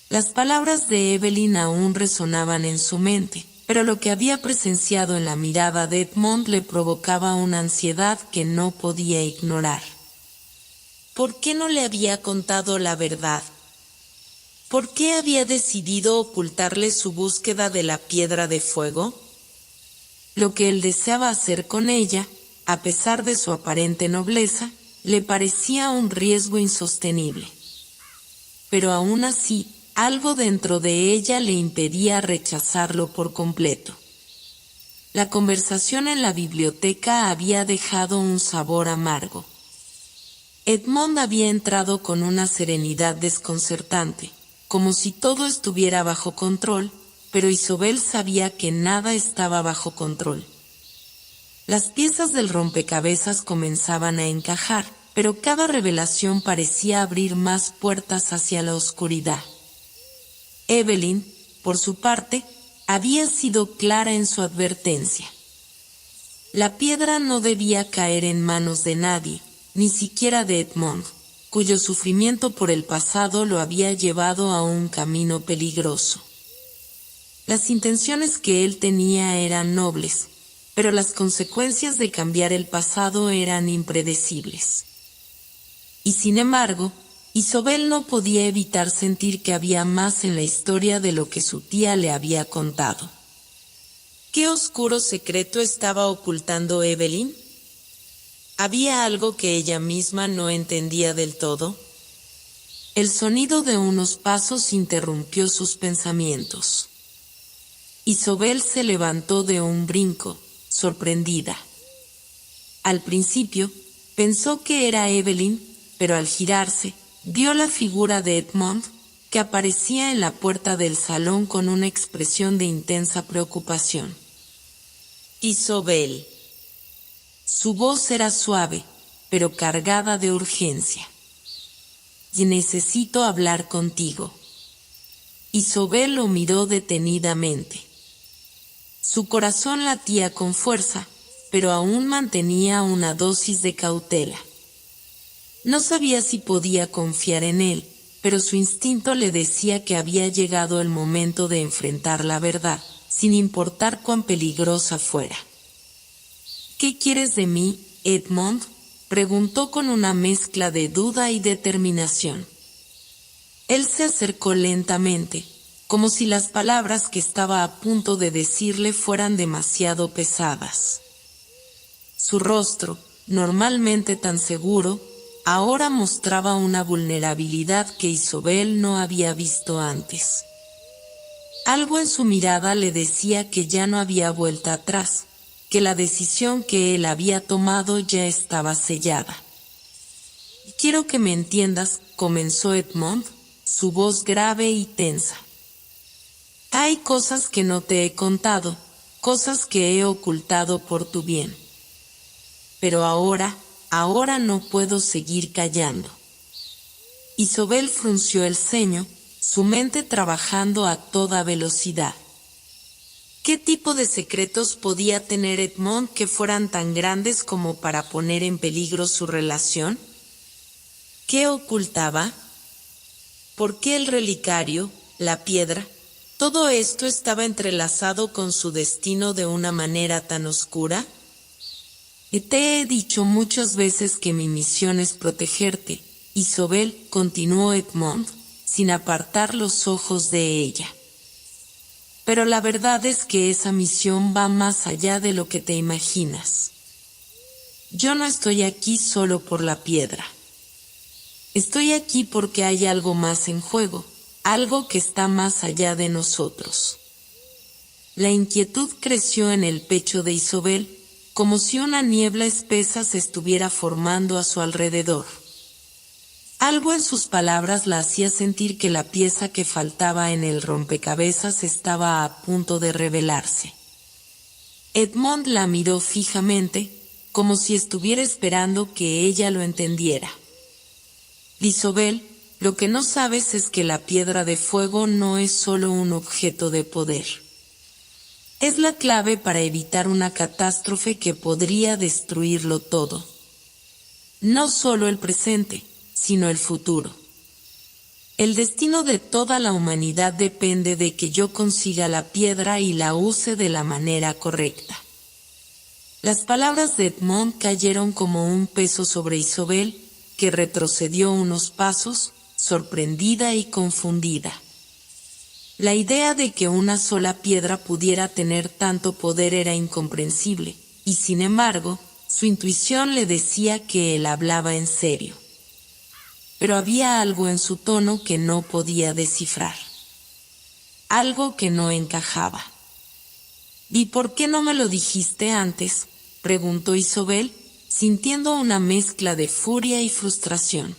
Las palabras de Evelyn aún resonaban en su mente, pero lo que había presenciado en la mirada de Edmond le provocaba una ansiedad que no podía ignorar. ¿Por qué no le había contado la verdad? ¿Por qué había decidido ocultarle su búsqueda de la piedra de fuego? Lo que él deseaba hacer con ella, a pesar de su aparente nobleza, le parecía un riesgo insostenible. Pero aún así, algo dentro de ella le impedía rechazarlo por completo. La conversación en la biblioteca había dejado un sabor amargo. Edmond había entrado con una serenidad desconcertante, como si todo estuviera bajo control, pero Isobel sabía que nada estaba bajo control. Las piezas del rompecabezas comenzaban a encajar, pero cada revelación parecía abrir más puertas hacia la oscuridad. Evelyn, por su parte, había sido clara en su advertencia. La piedra no debía caer en manos de nadie, ni siquiera de Edmond, cuyo sufrimiento por el pasado lo había llevado a un camino peligroso. Las intenciones que él tenía eran nobles, pero las consecuencias de cambiar el pasado eran impredecibles. Y sin embargo, Isobel no podía evitar sentir que había más en la historia de lo que su tía le había contado. ¿Qué oscuro secreto estaba ocultando Evelyn? ¿Había algo que ella misma no entendía del todo? El sonido de unos pasos interrumpió sus pensamientos. Isobel se levantó de un brinco, sorprendida. Al principio, pensó que era Evelyn, pero al girarse, Vio la figura de Edmond, que aparecía en la puerta del salón con una expresión de intensa preocupación. Isobel. Su voz era suave, pero cargada de urgencia. Necesito hablar contigo. Isobel lo miró detenidamente. Su corazón latía con fuerza, pero aún mantenía una dosis de cautela. No sabía si podía confiar en él, pero su instinto le decía que había llegado el momento de enfrentar la verdad, sin importar cuán peligrosa fuera. ¿Qué quieres de mí, Edmond?, preguntó con una mezcla de duda y determinación. Él se acercó lentamente, como si las palabras que estaba a punto de decirle fueran demasiado pesadas. Su rostro, normalmente tan seguro, ahora mostraba una vulnerabilidad que Isobel no había visto antes. Algo en su mirada le decía que ya no había vuelta atrás, que la decisión que él había tomado ya estaba sellada. «Quiero que me entiendas», comenzó Edmond, su voz grave y tensa. «Hay cosas que no te he contado, cosas que he ocultado por tu bien. Pero ahora no puedo seguir callando». Isobel frunció el ceño, su mente trabajando a toda velocidad. ¿Qué tipo de secretos podía tener Edmond que fueran tan grandes como para poner en peligro su relación? ¿Qué ocultaba? ¿Por qué el relicario, la piedra? ¿Todo esto estaba entrelazado con su destino de una manera tan oscura? Te he dicho muchas veces que mi misión es protegerte, Isobel, continuó Edmond, sin apartar los ojos de ella. Pero la verdad es que esa misión va más allá de lo que te imaginas. Yo no estoy aquí solo por la piedra. Estoy aquí porque hay algo más en juego, algo que está más allá de nosotros. La inquietud creció en el pecho de Isobel, como si una niebla espesa se estuviera formando a su alrededor. Algo en sus palabras la hacía sentir que la pieza que faltaba en el rompecabezas estaba a punto de revelarse. Edmond la miró fijamente, como si estuviera esperando que ella lo entendiera. «Isobel, lo que no sabes es que la piedra de fuego no es solo un objeto de poder. Es la clave para evitar una catástrofe que podría destruirlo todo. No solo el presente, sino el futuro. El destino de toda la humanidad depende de que yo consiga la piedra y la use de la manera correcta». Las palabras de Edmond cayeron como un peso sobre Isobel, que retrocedió unos pasos, sorprendida y confundida. La idea de que una sola piedra pudiera tener tanto poder era incomprensible, y sin embargo, su intuición le decía que él hablaba en serio. Pero había algo en su tono que no podía descifrar. Algo que no encajaba. «¿Y por qué no me lo dijiste antes?», preguntó Isobel, sintiendo una mezcla de furia y frustración.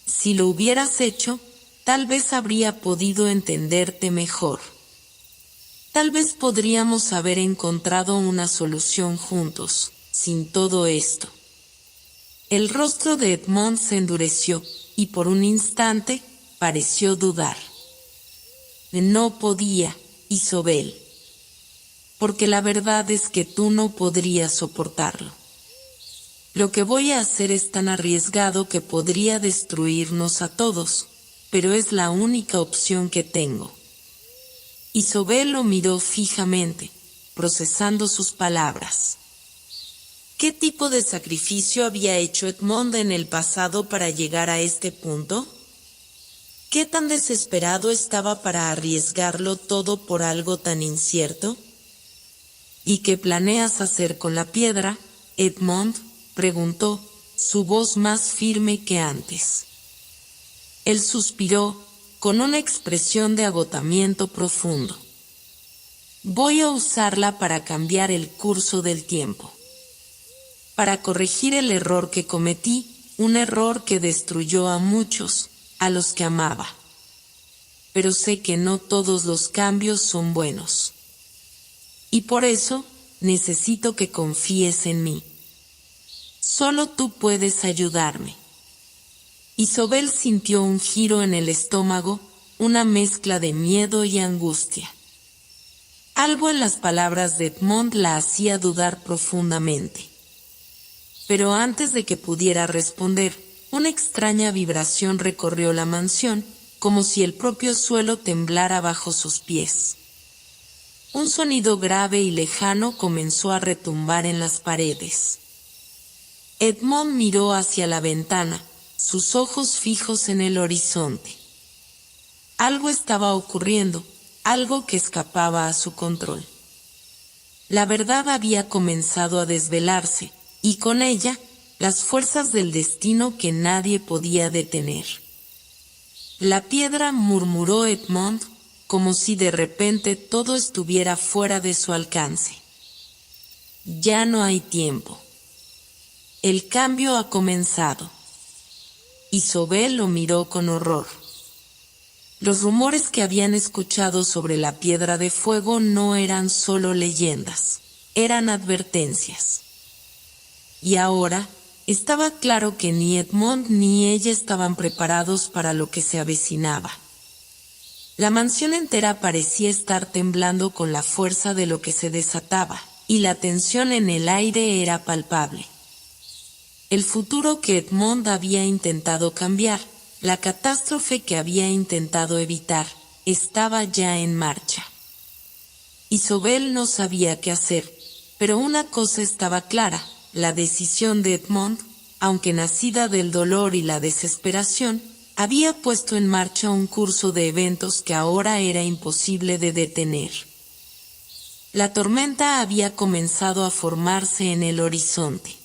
«Si lo hubieras hecho, tal vez habría podido entenderte mejor. Tal vez podríamos haber encontrado una solución juntos, sin todo esto». El rostro de Edmond se endureció, y por un instante, pareció dudar. «No podía, Isobel. Porque la verdad es que tú no podrías soportarlo. Lo que voy a hacer es tan arriesgado que podría destruirnos a todos, pero es la única opción que tengo». Isobel lo miró fijamente, procesando sus palabras. ¿Qué tipo de sacrificio había hecho Edmond en el pasado para llegar a este punto? ¿Qué tan desesperado estaba para arriesgarlo todo por algo tan incierto? «¿Y qué planeas hacer con la piedra, Edmond?», preguntó, su voz más firme que antes. Él suspiró, con una expresión de agotamiento profundo. «Voy a usarla para cambiar el curso del tiempo. Para corregir el error que cometí un error que destruyó a muchos, a los que amaba. Pero sé que no todos los cambios son buenos. Y por eso, necesito que confíes en mí. Solo tú puedes ayudarme. Isobel sintió un giro en el estómago, una mezcla de miedo y angustia. Algo en las palabras de Edmond la hacía dudar profundamente. Pero antes de que pudiera responder, una extraña vibración recorrió la mansión, como si el propio suelo temblara bajo sus pies. Un sonido grave y lejano comenzó a retumbar en las paredes. Edmond miró hacia la ventana, sus ojos fijos en el horizonte. Algo estaba ocurriendo, algo que escapaba a su control. La verdad había comenzado a desvelarse, y con ella, las fuerzas del destino que nadie podía detener. La piedra, murmuró Edmond, como si de repente todo estuviera fuera de su alcance. Ya no hay tiempo. El cambio ha comenzado. Isobel lo miró con horror. Los rumores que habían escuchado sobre la piedra de fuego no eran solo leyendas, eran advertencias. Y ahora, estaba claro que ni Edmond ni ella estaban preparados para lo que se avecinaba. La mansión entera parecía estar temblando con la fuerza de lo que se desataba, y la tensión en el aire era palpable. El futuro que Edmond había intentado cambiar, la catástrofe que había intentado evitar, estaba ya en marcha. Isobel no sabía qué hacer, pero una cosa estaba clara, la decisión de Edmond, aunque nacida del dolor y la desesperación, había puesto en marcha un curso de eventos que ahora era imposible de detener. La tormenta había comenzado a formarse en el horizonte.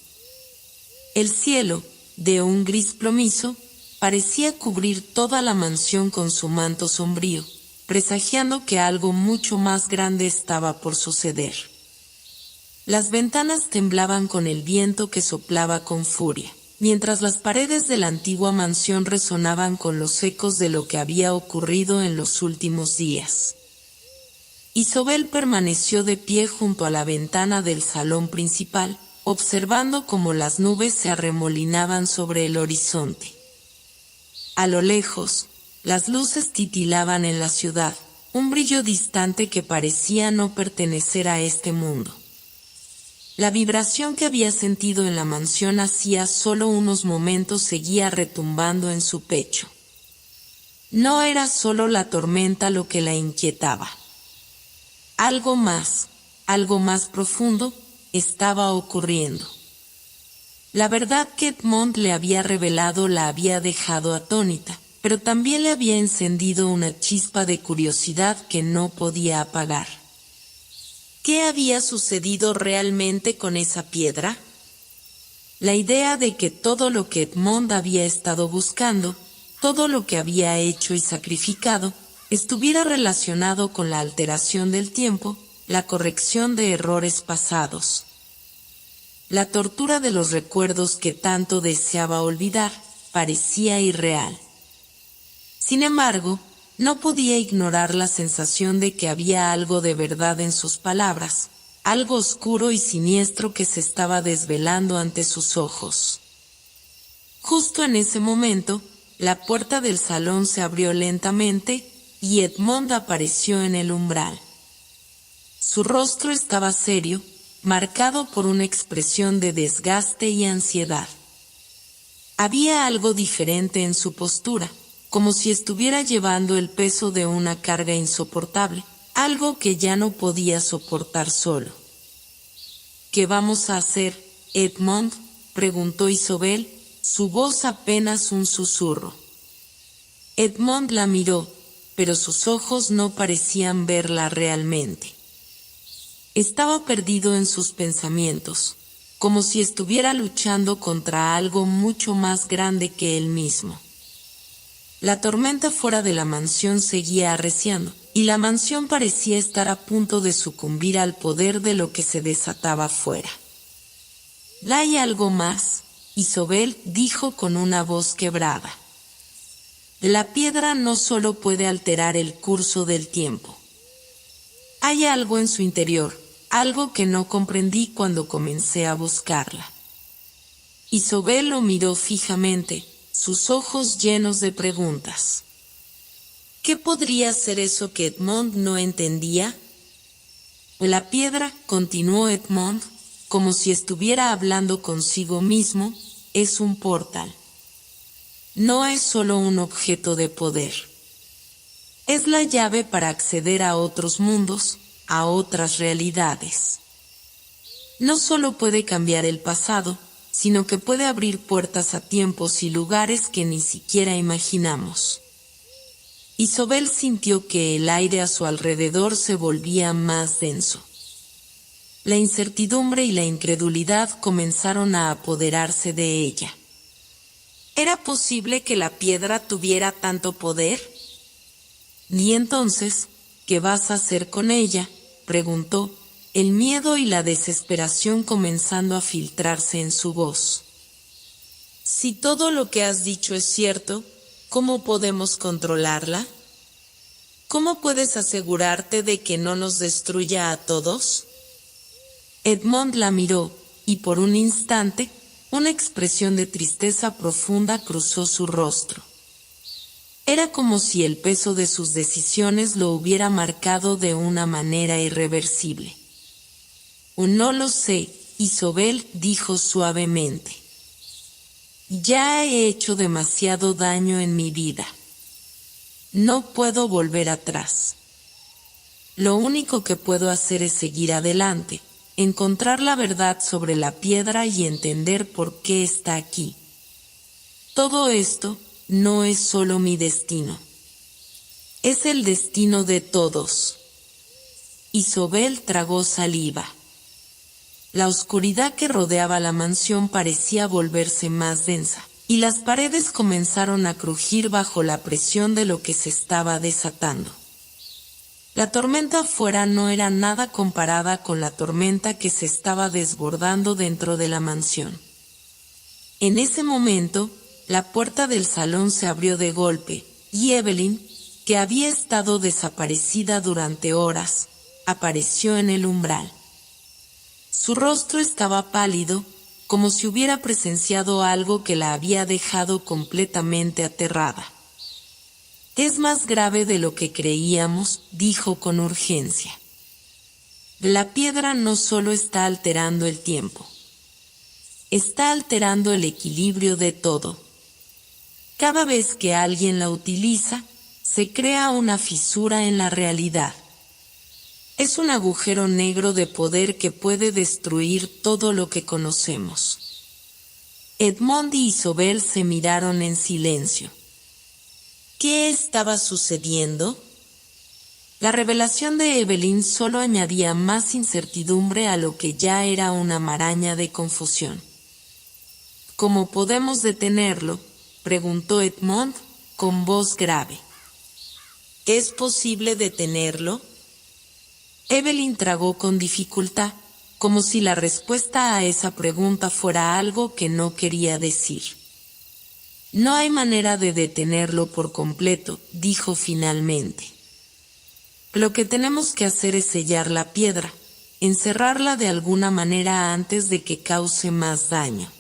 El cielo, de un gris plomizo, parecía cubrir toda la mansión con su manto sombrío, presagiando que algo mucho más grande estaba por suceder. Las ventanas temblaban con el viento que soplaba con furia, mientras las paredes de la antigua mansión resonaban con los ecos de lo que había ocurrido en los últimos días. Isobel permaneció de pie junto a la ventana del salón principal, observando cómo las nubes se arremolinaban sobre el horizonte. A lo lejos, las luces titilaban en la ciudad, un brillo distante que parecía no pertenecer a este mundo. La vibración que había sentido en la mansión hacía solo unos momentos seguía retumbando en su pecho. No era solo la tormenta lo que la inquietaba. Algo más profundo, estaba ocurriendo. La verdad que Edmond le había revelado la había dejado atónita, pero también le había encendido una chispa de curiosidad que no podía apagar. ¿Qué había sucedido realmente con esa piedra? La idea de que todo lo que Edmond había estado buscando, todo lo que había hecho y sacrificado, estuviera relacionado con la alteración del tiempo, la corrección de errores pasados. La tortura de los recuerdos que tanto deseaba olvidar parecía irreal. Sin embargo, no podía ignorar la sensación de que había algo de verdad en sus palabras, algo oscuro y siniestro que se estaba desvelando ante sus ojos. Justo en ese momento, la puerta del salón se abrió lentamente y Edmond apareció en el umbral. Su rostro estaba serio, marcado por una expresión de desgaste y ansiedad. Había algo diferente en su postura, como si estuviera llevando el peso de una carga insoportable, algo que ya no podía soportar solo. ¿Qué vamos a hacer, Edmond?, preguntó Isobel, su voz apenas un susurro. Edmond la miró, pero sus ojos no parecían verla realmente. Estaba perdido en sus pensamientos, como si estuviera luchando contra algo mucho más grande que él mismo. La tormenta fuera de la mansión seguía arreciando, y la mansión parecía estar a punto de sucumbir al poder de lo que se desataba fuera. ¿Hay algo más?, Isobel dijo con una voz quebrada. La piedra no solo puede alterar el curso del tiempo. Hay algo en su interior, algo que no comprendí cuando comencé a buscarla. Isobel lo miró fijamente, sus ojos llenos de preguntas. ¿Qué podría ser eso que Edmond no entendía? La piedra, continuó Edmond, como si estuviera hablando consigo mismo, es un portal. No es solo un objeto de poder. Es la llave para acceder a otros mundos, a otras realidades. No solo puede cambiar el pasado, sino que puede abrir puertas a tiempos y lugares que ni siquiera imaginamos. Isobel sintió que el aire a su alrededor se volvía más denso. La incertidumbre y la incredulidad comenzaron a apoderarse de ella. ¿Era posible que la piedra tuviera tanto poder? Y entonces, ¿qué vas a hacer con ella?, preguntó, el miedo y la desesperación comenzando a filtrarse en su voz. Si todo lo que has dicho es cierto, ¿cómo podemos controlarla? ¿Cómo puedes asegurarte de que no nos destruya a todos? Edmond la miró, y por un instante, una expresión de tristeza profunda cruzó su rostro. Era como si el peso de sus decisiones lo hubiera marcado de una manera irreversible. No lo sé, Isobel dijo suavemente. Ya he hecho demasiado daño en mi vida. No puedo volver atrás. Lo único que puedo hacer es seguir adelante, encontrar la verdad sobre la piedra y entender por qué está aquí. Todo esto no es solo mi destino. Es el destino de todos. Isobel tragó saliva. La oscuridad que rodeaba la mansión parecía volverse más densa, y las paredes comenzaron a crujir bajo la presión de lo que se estaba desatando. La tormenta afuera no era nada comparada con la tormenta que se estaba desbordando dentro de la mansión. En ese momento, la puerta del salón se abrió de golpe, y Evelyn, que había estado desaparecida durante horas, apareció en el umbral. Su rostro estaba pálido, como si hubiera presenciado algo que la había dejado completamente aterrada. Es más grave de lo que creíamos, dijo con urgencia. La piedra no solo está alterando el tiempo. Está alterando el equilibrio de todo. Cada vez que alguien la utiliza, se crea una fisura en la realidad. Es un agujero negro de poder que puede destruir todo lo que conocemos. Edmond y Isobel se miraron en silencio. ¿Qué estaba sucediendo? La revelación de Evelyn solo añadía más incertidumbre a lo que ya era una maraña de confusión. ¿Cómo podemos detenerlo?, preguntó Edmond con voz grave. ¿Es posible detenerlo? Evelyn tragó con dificultad, como si la respuesta a esa pregunta fuera algo que no quería decir. No hay manera de detenerlo por completo, dijo finalmente. Lo que tenemos que hacer es sellar la piedra, encerrarla de alguna manera antes de que cause más daño.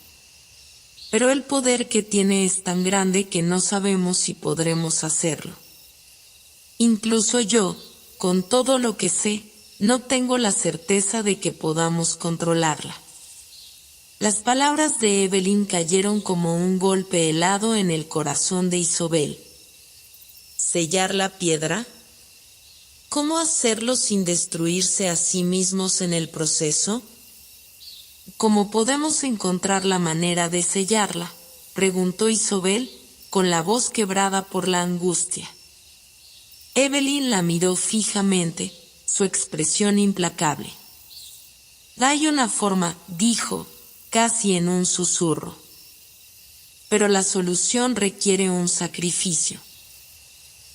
Pero el poder que tiene es tan grande que no sabemos si podremos hacerlo. Incluso yo, con todo lo que sé, no tengo la certeza de que podamos controlarla. Las palabras de Evelyn cayeron como un golpe helado en el corazón de Isobel. ¿Sellar la piedra? ¿Cómo hacerlo sin destruirse a sí mismos en el proceso? ¿Cómo podemos encontrar la manera de sellarla?, preguntó Isobel, con la voz quebrada por la angustia. Evelyn la miró fijamente, su expresión implacable. Hay una forma, dijo, casi en un susurro. Pero la solución requiere un sacrificio.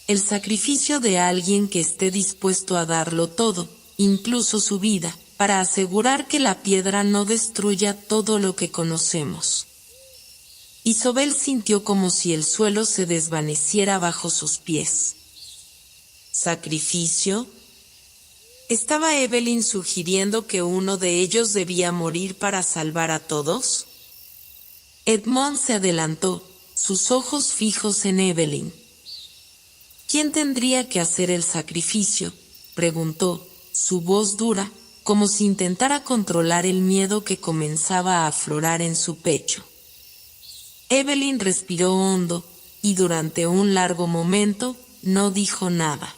El sacrificio de alguien que esté dispuesto a darlo todo, incluso su vida, para asegurar que la piedra no destruya todo lo que conocemos. Isobel sintió como si el suelo se desvaneciera bajo sus pies. ¿Sacrificio? ¿Estaba Evelyn sugiriendo que uno de ellos debía morir para salvar a todos? Edmond se adelantó, sus ojos fijos en Evelyn. ¿Quién tendría que hacer el sacrificio?, preguntó, su voz dura, como si intentara controlar el miedo que comenzaba a aflorar en su pecho. Evelyn respiró hondo, y durante un largo momento no dijo nada.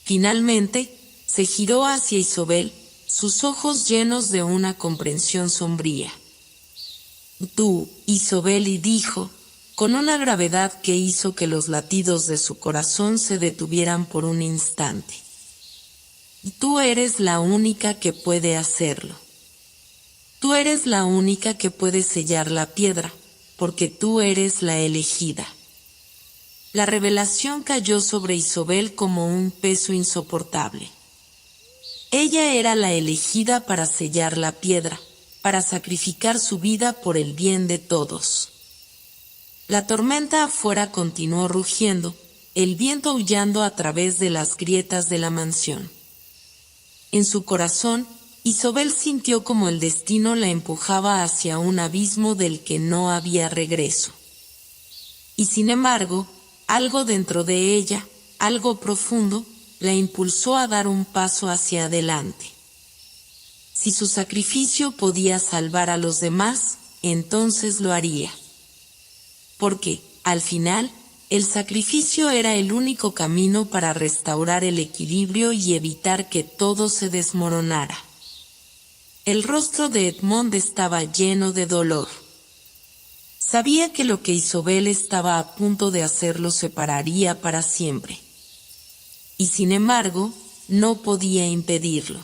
Finalmente, se giró hacia Isobel, sus ojos llenos de una comprensión sombría. «Tú, Isobel», y dijo, con una gravedad que hizo que los latidos de su corazón se detuvieran por un instante. «Tú eres la única que puede hacerlo. Tú eres la única que puede sellar la piedra, porque tú eres la elegida». La revelación cayó sobre Isobel como un peso insoportable. Ella era la elegida para sellar la piedra, para sacrificar su vida por el bien de todos. La tormenta afuera continuó rugiendo, el viento aullando a través de las grietas de la mansión. En su corazón, Isobel sintió como el destino la empujaba hacia un abismo del que no había regreso. Y sin embargo, algo dentro de ella, algo profundo, la impulsó a dar un paso hacia adelante. Si su sacrificio podía salvar a los demás, entonces lo haría. Porque, al final, el sacrificio era el único camino para restaurar el equilibrio y evitar que todo se desmoronara. El rostro de Edmond estaba lleno de dolor. Sabía que lo que Isobel estaba a punto de hacer lo separaría para siempre. Y sin embargo, no podía impedirlo.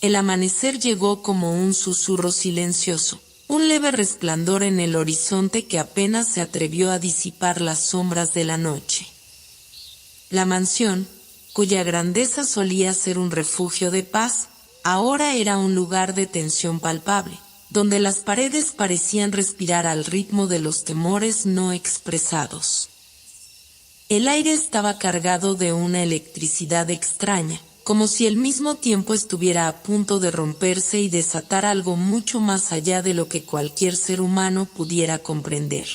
El amanecer llegó como un susurro silencioso, un leve resplandor en el horizonte que apenas se atrevió a disipar las sombras de la noche. La mansión, cuya grandeza solía ser un refugio de paz, ahora era un lugar de tensión palpable, donde las paredes parecían respirar al ritmo de los temores no expresados. El aire estaba cargado de una electricidad extraña, como si al mismo tiempo estuviera a punto de romperse y desatar algo mucho más allá de lo que cualquier ser humano pudiera comprender.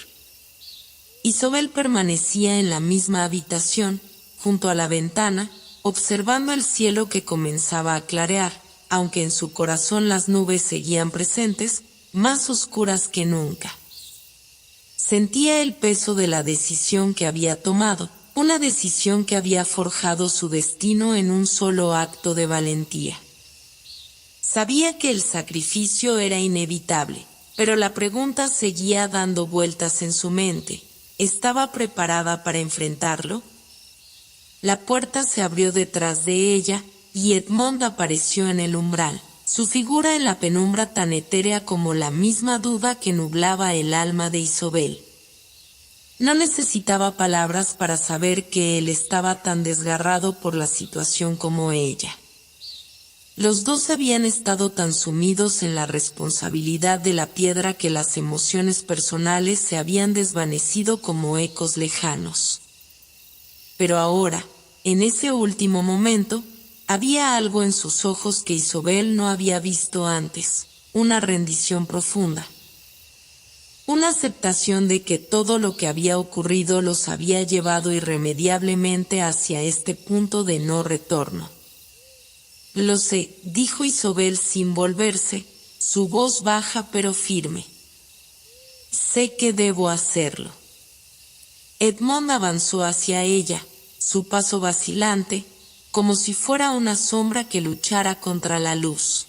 Isobel permanecía en la misma habitación, junto a la ventana, observando el cielo que comenzaba a clarear, aunque en su corazón las nubes seguían presentes, más oscuras que nunca. Sentía el peso de la decisión que había tomado, una decisión que había forjado su destino en un solo acto de valentía. Sabía que el sacrificio era inevitable, pero la pregunta seguía dando vueltas en su mente. ¿Estaba preparada para enfrentarlo? La puerta se abrió detrás de ella, y Edmond apareció en el umbral, su figura en la penumbra tan etérea como la misma duda que nublaba el alma de Isobel. No necesitaba palabras para saber que él estaba tan desgarrado por la situación como ella. Los dos habían estado tan sumidos en la responsabilidad de la piedra que las emociones personales se habían desvanecido como ecos lejanos. Pero ahora, en ese último momento, había algo en sus ojos que Isobel no había visto antes, una rendición profunda. Una aceptación de que todo lo que había ocurrido los había llevado irremediablemente hacia este punto de no retorno. «Lo sé», dijo Isobel sin volverse, su voz baja pero firme. «Sé que debo hacerlo». Edmond avanzó hacia ella, su paso vacilante, como si fuera una sombra que luchara contra la luz.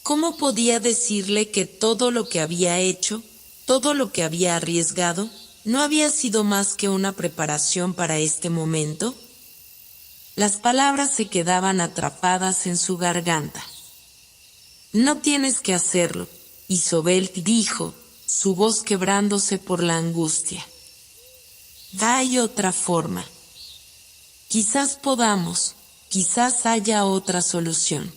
¿Cómo podía decirle que todo lo que había hecho, todo lo que había arriesgado, no había sido más que una preparación para este momento? Las palabras se quedaban atrapadas en su garganta. «No tienes que hacerlo», Isobel dijo, su voz quebrándose por la angustia. «Hay otra forma. Quizás podamos, quizás haya otra solución».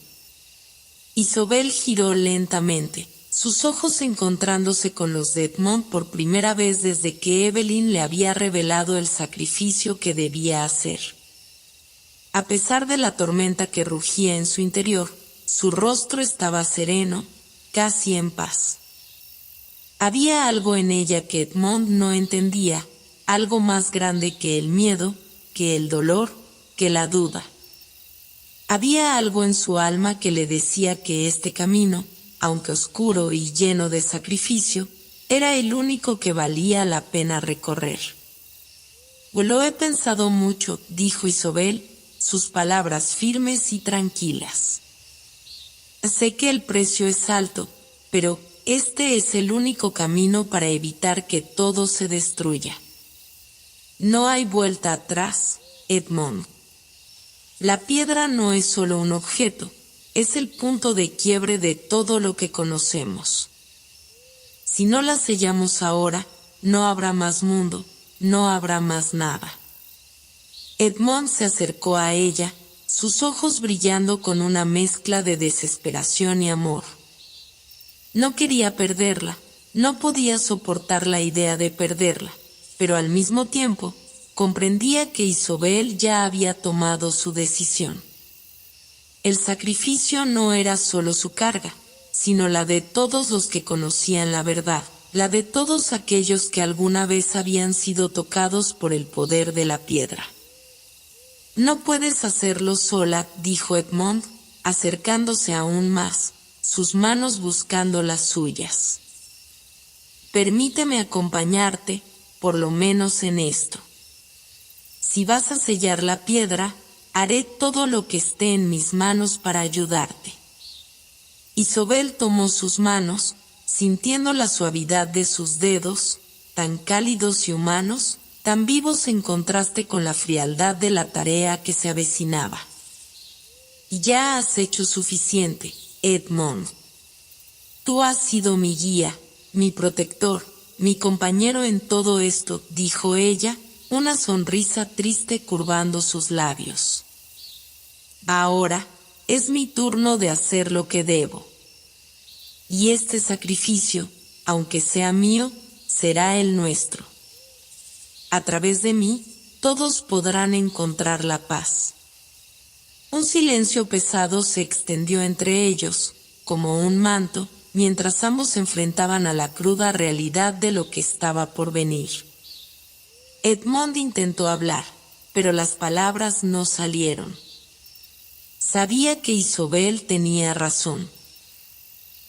Isobel giró lentamente, sus ojos encontrándose con los de Edmond por primera vez desde que Evelyn le había revelado el sacrificio que debía hacer. A pesar de la tormenta que rugía en su interior, su rostro estaba sereno, casi en paz. Había algo en ella que Edmond no entendía, algo más grande que el miedo, que el dolor, que la duda. Había algo en su alma que le decía que este camino, aunque oscuro y lleno de sacrificio, era el único que valía la pena recorrer. Lo he pensado mucho, dijo Isobel, sus palabras firmes y tranquilas. Sé que el precio es alto, pero este es el único camino para evitar que todo se destruya. No hay vuelta atrás, Edmond. La piedra no es solo un objeto, es el punto de quiebre de todo lo que conocemos. Si no la sellamos ahora, no habrá más mundo, no habrá más nada. Edmond se acercó a ella, sus ojos brillando con una mezcla de desesperación y amor. No quería perderla, no podía soportar la idea de perderla, pero al mismo tiempo, comprendía que Isobel ya había tomado su decisión. El sacrificio no era solo su carga, sino la de todos los que conocían la verdad, la de todos aquellos que alguna vez habían sido tocados por el poder de la piedra. No puedes hacerlo sola, dijo Edmond, acercándose aún más, sus manos buscando las suyas. Permíteme acompañarte, por lo menos en esto. Si vas a sellar la piedra, haré todo lo que esté en mis manos para ayudarte. Isobel tomó sus manos, sintiendo la suavidad de sus dedos, tan cálidos y humanos, tan vivos en contraste con la frialdad de la tarea que se avecinaba. Ya has hecho suficiente, Edmond. Tú has sido mi guía, mi protector, mi compañero en todo esto, dijo ella, una sonrisa triste curvando sus labios. Ahora, es mi turno de hacer lo que debo. Y este sacrificio, aunque sea mío, será el nuestro. A través de mí, todos podrán encontrar la paz. Un silencio pesado se extendió entre ellos, como un manto, mientras ambos se enfrentaban a la cruda realidad de lo que estaba por venir. Edmond intentó hablar, pero las palabras no salieron. Sabía que Isobel tenía razón.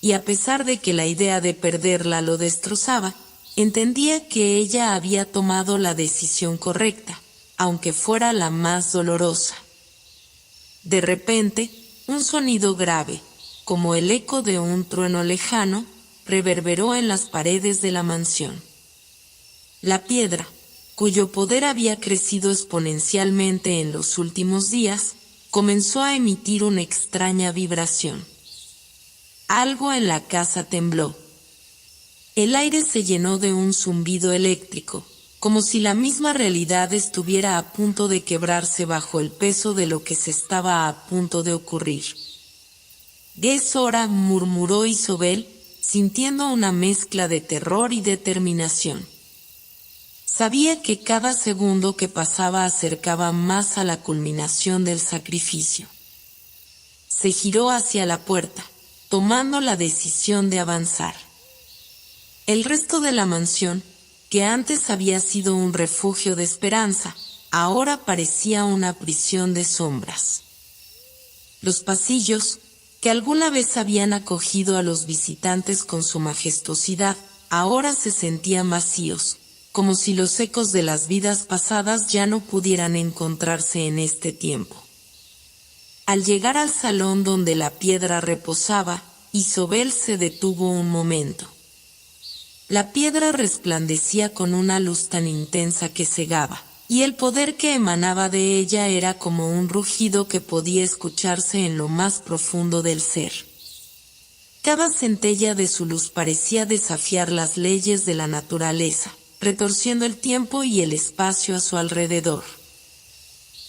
Y a pesar de que la idea de perderla lo destrozaba, entendía que ella había tomado la decisión correcta, aunque fuera la más dolorosa. De repente, un sonido grave, como el eco de un trueno lejano, reverberó en las paredes de la mansión. La piedra, cuyo poder había crecido exponencialmente en los últimos días, comenzó a emitir una extraña vibración. Algo en la casa tembló. El aire se llenó de un zumbido eléctrico, como si la misma realidad estuviera a punto de quebrarse bajo el peso de lo que se estaba a punto de ocurrir. «Es hora», murmuró Isobel, sintiendo una mezcla de terror y determinación. Sabía que cada segundo que pasaba acercaba más a la culminación del sacrificio. Se giró hacia la puerta, tomando la decisión de avanzar. El resto de la mansión, que antes había sido un refugio de esperanza, ahora parecía una prisión de sombras. Los pasillos, que alguna vez habían acogido a los visitantes con su majestuosidad, ahora se sentían vacíos, como si los ecos de las vidas pasadas ya no pudieran encontrarse en este tiempo. Al llegar al salón donde la piedra reposaba, Isobel se detuvo un momento. La piedra resplandecía con una luz tan intensa que cegaba, y el poder que emanaba de ella era como un rugido que podía escucharse en lo más profundo del ser. Cada centella de su luz parecía desafiar las leyes de la naturaleza, retorciendo el tiempo y el espacio a su alrededor.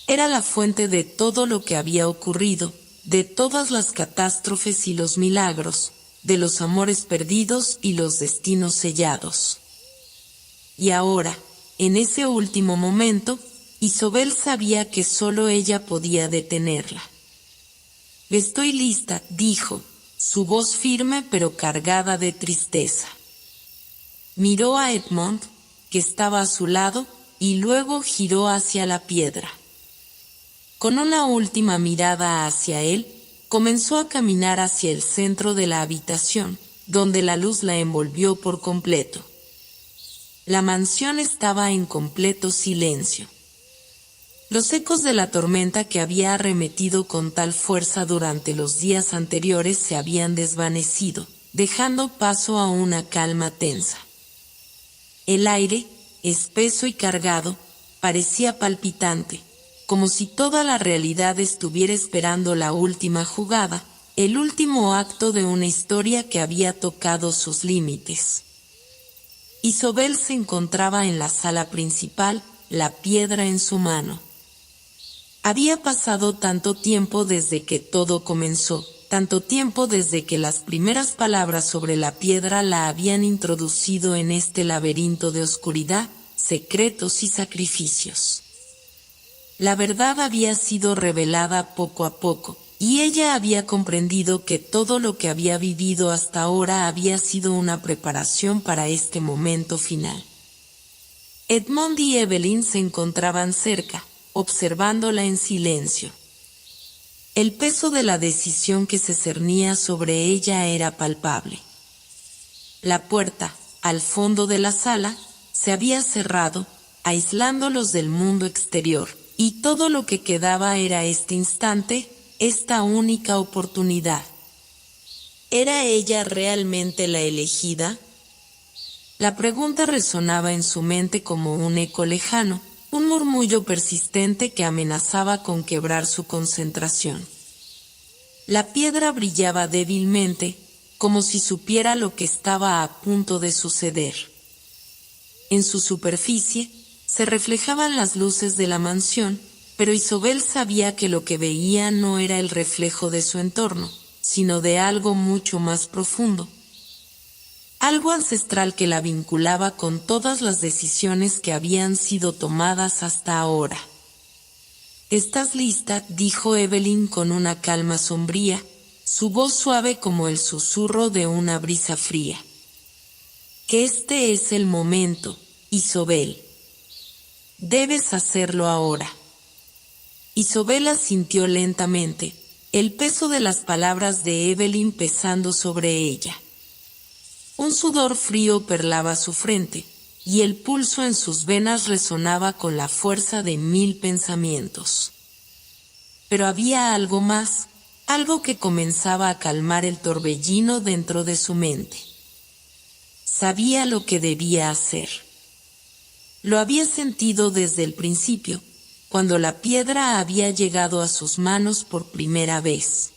Era la fuente de todo lo que había ocurrido, de todas las catástrofes y los milagros, de los amores perdidos y los destinos sellados. Y ahora, en ese último momento, Isobel sabía que solo ella podía detenerla. «Estoy lista», dijo, su voz firme pero cargada de tristeza. Miró a Edmond, que estaba a su lado, y luego giró hacia la piedra. Con una última mirada hacia él, comenzó a caminar hacia el centro de la habitación, donde la luz la envolvió por completo. La mansión estaba en completo silencio. Los ecos de la tormenta que había arremetido con tal fuerza durante los días anteriores se habían desvanecido, dejando paso a una calma tensa. El aire, espeso y cargado, parecía palpitante, como si toda la realidad estuviera esperando la última jugada, el último acto de una historia que había tocado sus límites. Isobel se encontraba en la sala principal, la piedra en su mano. Había pasado tanto tiempo desde que todo comenzó, tanto tiempo desde que las primeras palabras sobre la piedra la habían introducido en este laberinto de oscuridad, secretos y sacrificios. La verdad había sido revelada poco a poco, y ella había comprendido que todo lo que había vivido hasta ahora había sido una preparación para este momento final. Edmond y Evelyn se encontraban cerca, observándola en silencio. El peso de la decisión que se cernía sobre ella era palpable. La puerta, al fondo de la sala, se había cerrado, aislándolos del mundo exterior, y todo lo que quedaba era este instante, esta única oportunidad. ¿Era ella realmente la elegida? La pregunta resonaba en su mente como un eco lejano, un murmullo persistente que amenazaba con quebrar su concentración. La piedra brillaba débilmente, como si supiera lo que estaba a punto de suceder. En su superficie, se reflejaban las luces de la mansión, pero Isobel sabía que lo que veía no era el reflejo de su entorno, sino de algo mucho más profundo. Algo ancestral que la vinculaba con todas las decisiones que habían sido tomadas hasta ahora. «¿Estás lista?», dijo Evelyn con una calma sombría, su voz suave como el susurro de una brisa fría. «Que este es el momento, Isobel. Debes hacerlo ahora». Isobel asintió lentamente, el peso de las palabras de Evelyn pesando sobre ella. Un sudor frío perlaba su frente, y el pulso en sus venas resonaba con la fuerza de 1000 pensamientos. Pero había algo más, algo que comenzaba a calmar el torbellino dentro de su mente. Sabía lo que debía hacer. Lo había sentido desde el principio, cuando la piedra había llegado a sus manos por primera vez.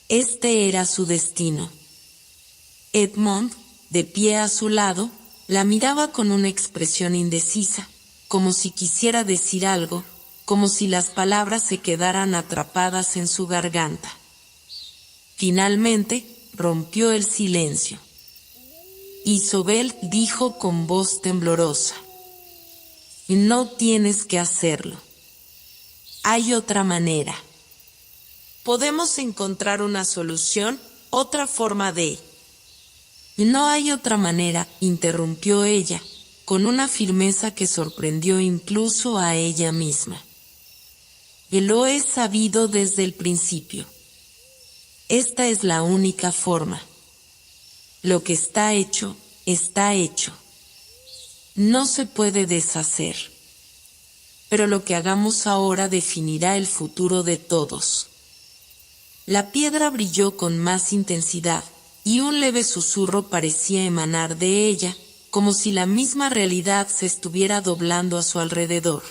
Este era su destino. Edmond, de pie a su lado, la miraba con una expresión indecisa, como si quisiera decir algo, como si las palabras se quedaran atrapadas en su garganta. Finalmente, rompió el silencio. Isobel dijo con voz temblorosa: «No tienes que hacerlo. Hay otra manera. Podemos encontrar una solución, otra forma de...» «No hay otra manera», interrumpió ella, con una firmeza que sorprendió incluso a ella misma. «Y lo he sabido desde el principio. Esta es la única forma. Lo que está hecho, está hecho. No se puede deshacer. Pero lo que hagamos ahora definirá el futuro de todos». La piedra brilló con más intensidad, y un leve susurro parecía emanar de ella, como si la misma realidad se estuviera doblando a su alrededor.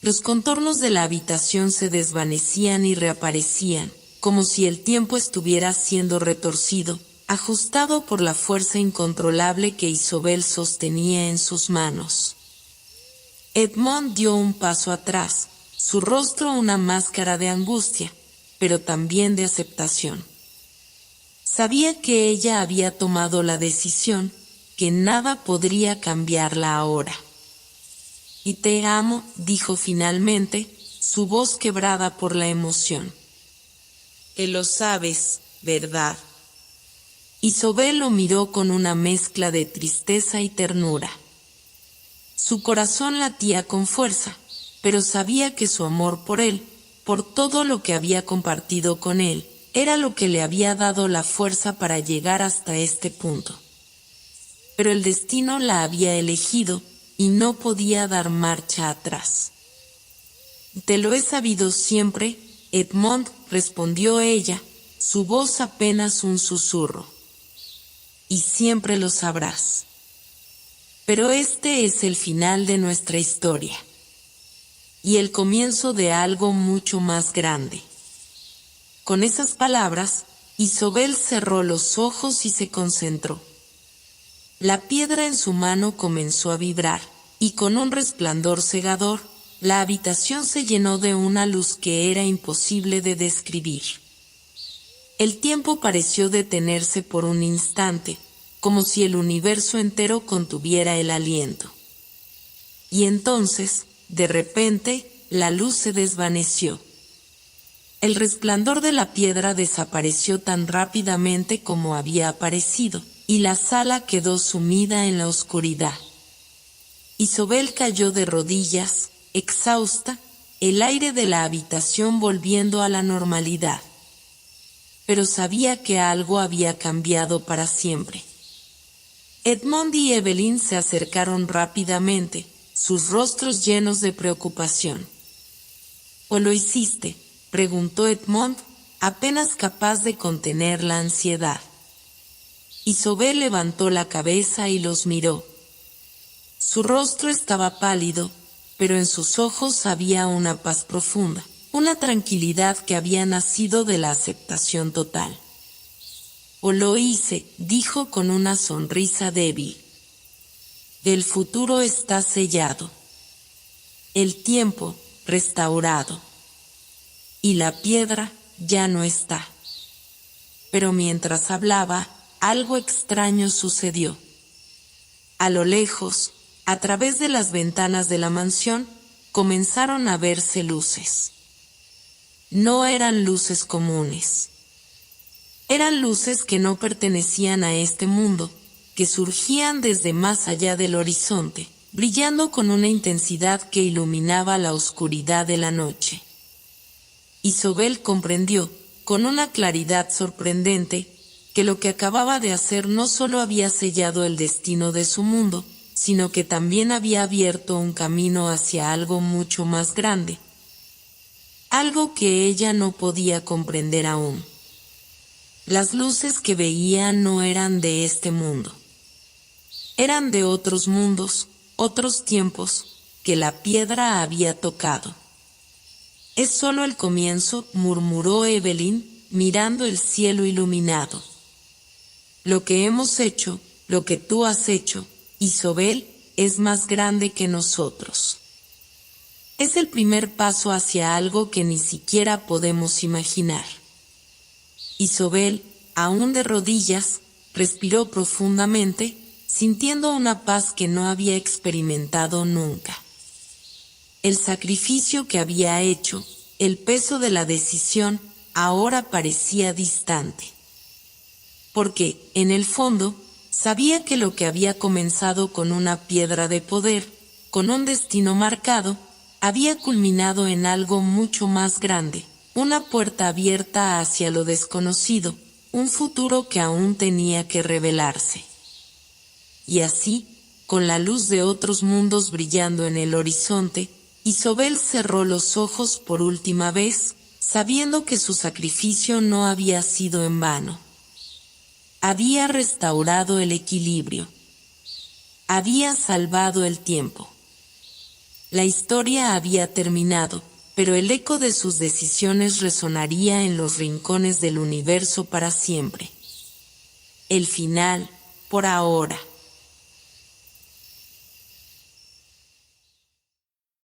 Los contornos de la habitación se desvanecían y reaparecían, como si el tiempo estuviera siendo retorcido, ajustado por la fuerza incontrolable que Isobel sostenía en sus manos. Edmond dio un paso atrás, su rostro una máscara de angustia, pero también de aceptación. Sabía que ella había tomado la decisión, que nada podría cambiarla ahora. Y te amo, dijo finalmente, su voz quebrada por la emoción. Que lo sabes, ¿verdad? Isobel lo miró con una mezcla de tristeza y ternura. Su corazón latía con fuerza, pero sabía que su amor por él, por todo lo que había compartido con él, era lo que le había dado la fuerza para llegar hasta este punto. Pero el destino la había elegido y no podía dar marcha atrás. Te lo he sabido siempre, Edmond, respondió ella, su voz apenas un susurro. Y siempre lo sabrás. Pero este es el final de nuestra historia. Y el comienzo de algo mucho más grande. Con esas palabras, Isobel cerró los ojos y se concentró. La piedra en su mano comenzó a vibrar, y con un resplandor cegador, la habitación se llenó de una luz que era imposible de describir. El tiempo pareció detenerse por un instante, como si el universo entero contuviera el aliento. Y entonces, de repente, la luz se desvaneció. El resplandor de la piedra desapareció tan rápidamente como había aparecido, y la sala quedó sumida en la oscuridad. Isobel cayó de rodillas, exhausta, el aire de la habitación volviendo a la normalidad. Pero sabía que algo había cambiado para siempre. Edmond y Evelyn se acercaron rápidamente, sus rostros llenos de preocupación. —¿O lo hiciste? —preguntó Edmond, apenas capaz de contener la ansiedad. Isobel levantó la cabeza y los miró. Su rostro estaba pálido, pero en sus ojos había una paz profunda, una tranquilidad que había nacido de la aceptación total. —O lo hice —dijo con una sonrisa débil—. El futuro está sellado. El tiempo, restaurado. Y la piedra ya no está. Pero mientras hablaba, algo extraño sucedió. A lo lejos, a través de las ventanas de la mansión, comenzaron a verse luces. No eran luces comunes. Eran luces que no pertenecían a este mundo, que surgían desde más allá del horizonte, brillando con una intensidad que iluminaba la oscuridad de la noche. Isobel comprendió, con una claridad sorprendente, que lo que acababa de hacer no solo había sellado el destino de su mundo, sino que también había abierto un camino hacia algo mucho más grande. Algo que ella no podía comprender aún. Las luces que veía no eran de este mundo. Eran de otros mundos, otros tiempos, que la piedra había tocado. Es solo el comienzo, murmuró Evelyn, mirando el cielo iluminado. Lo que hemos hecho, lo que tú has hecho, Isobel, es más grande que nosotros. Es el primer paso hacia algo que ni siquiera podemos imaginar. Isobel, aún de rodillas, respiró profundamente, sintiendo una paz que no había experimentado nunca. El sacrificio que había hecho, el peso de la decisión, ahora parecía distante. Porque, en el fondo, sabía que lo que había comenzado con una piedra de poder, con un destino marcado, había culminado en algo mucho más grande, una puerta abierta hacia lo desconocido, un futuro que aún tenía que revelarse. Y así, con la luz de otros mundos brillando en el horizonte, Isobel cerró los ojos por última vez, sabiendo que su sacrificio no había sido en vano. Había restaurado el equilibrio. Había salvado el tiempo. La historia había terminado, pero el eco de sus decisiones resonaría en los rincones del universo para siempre. El final, por ahora.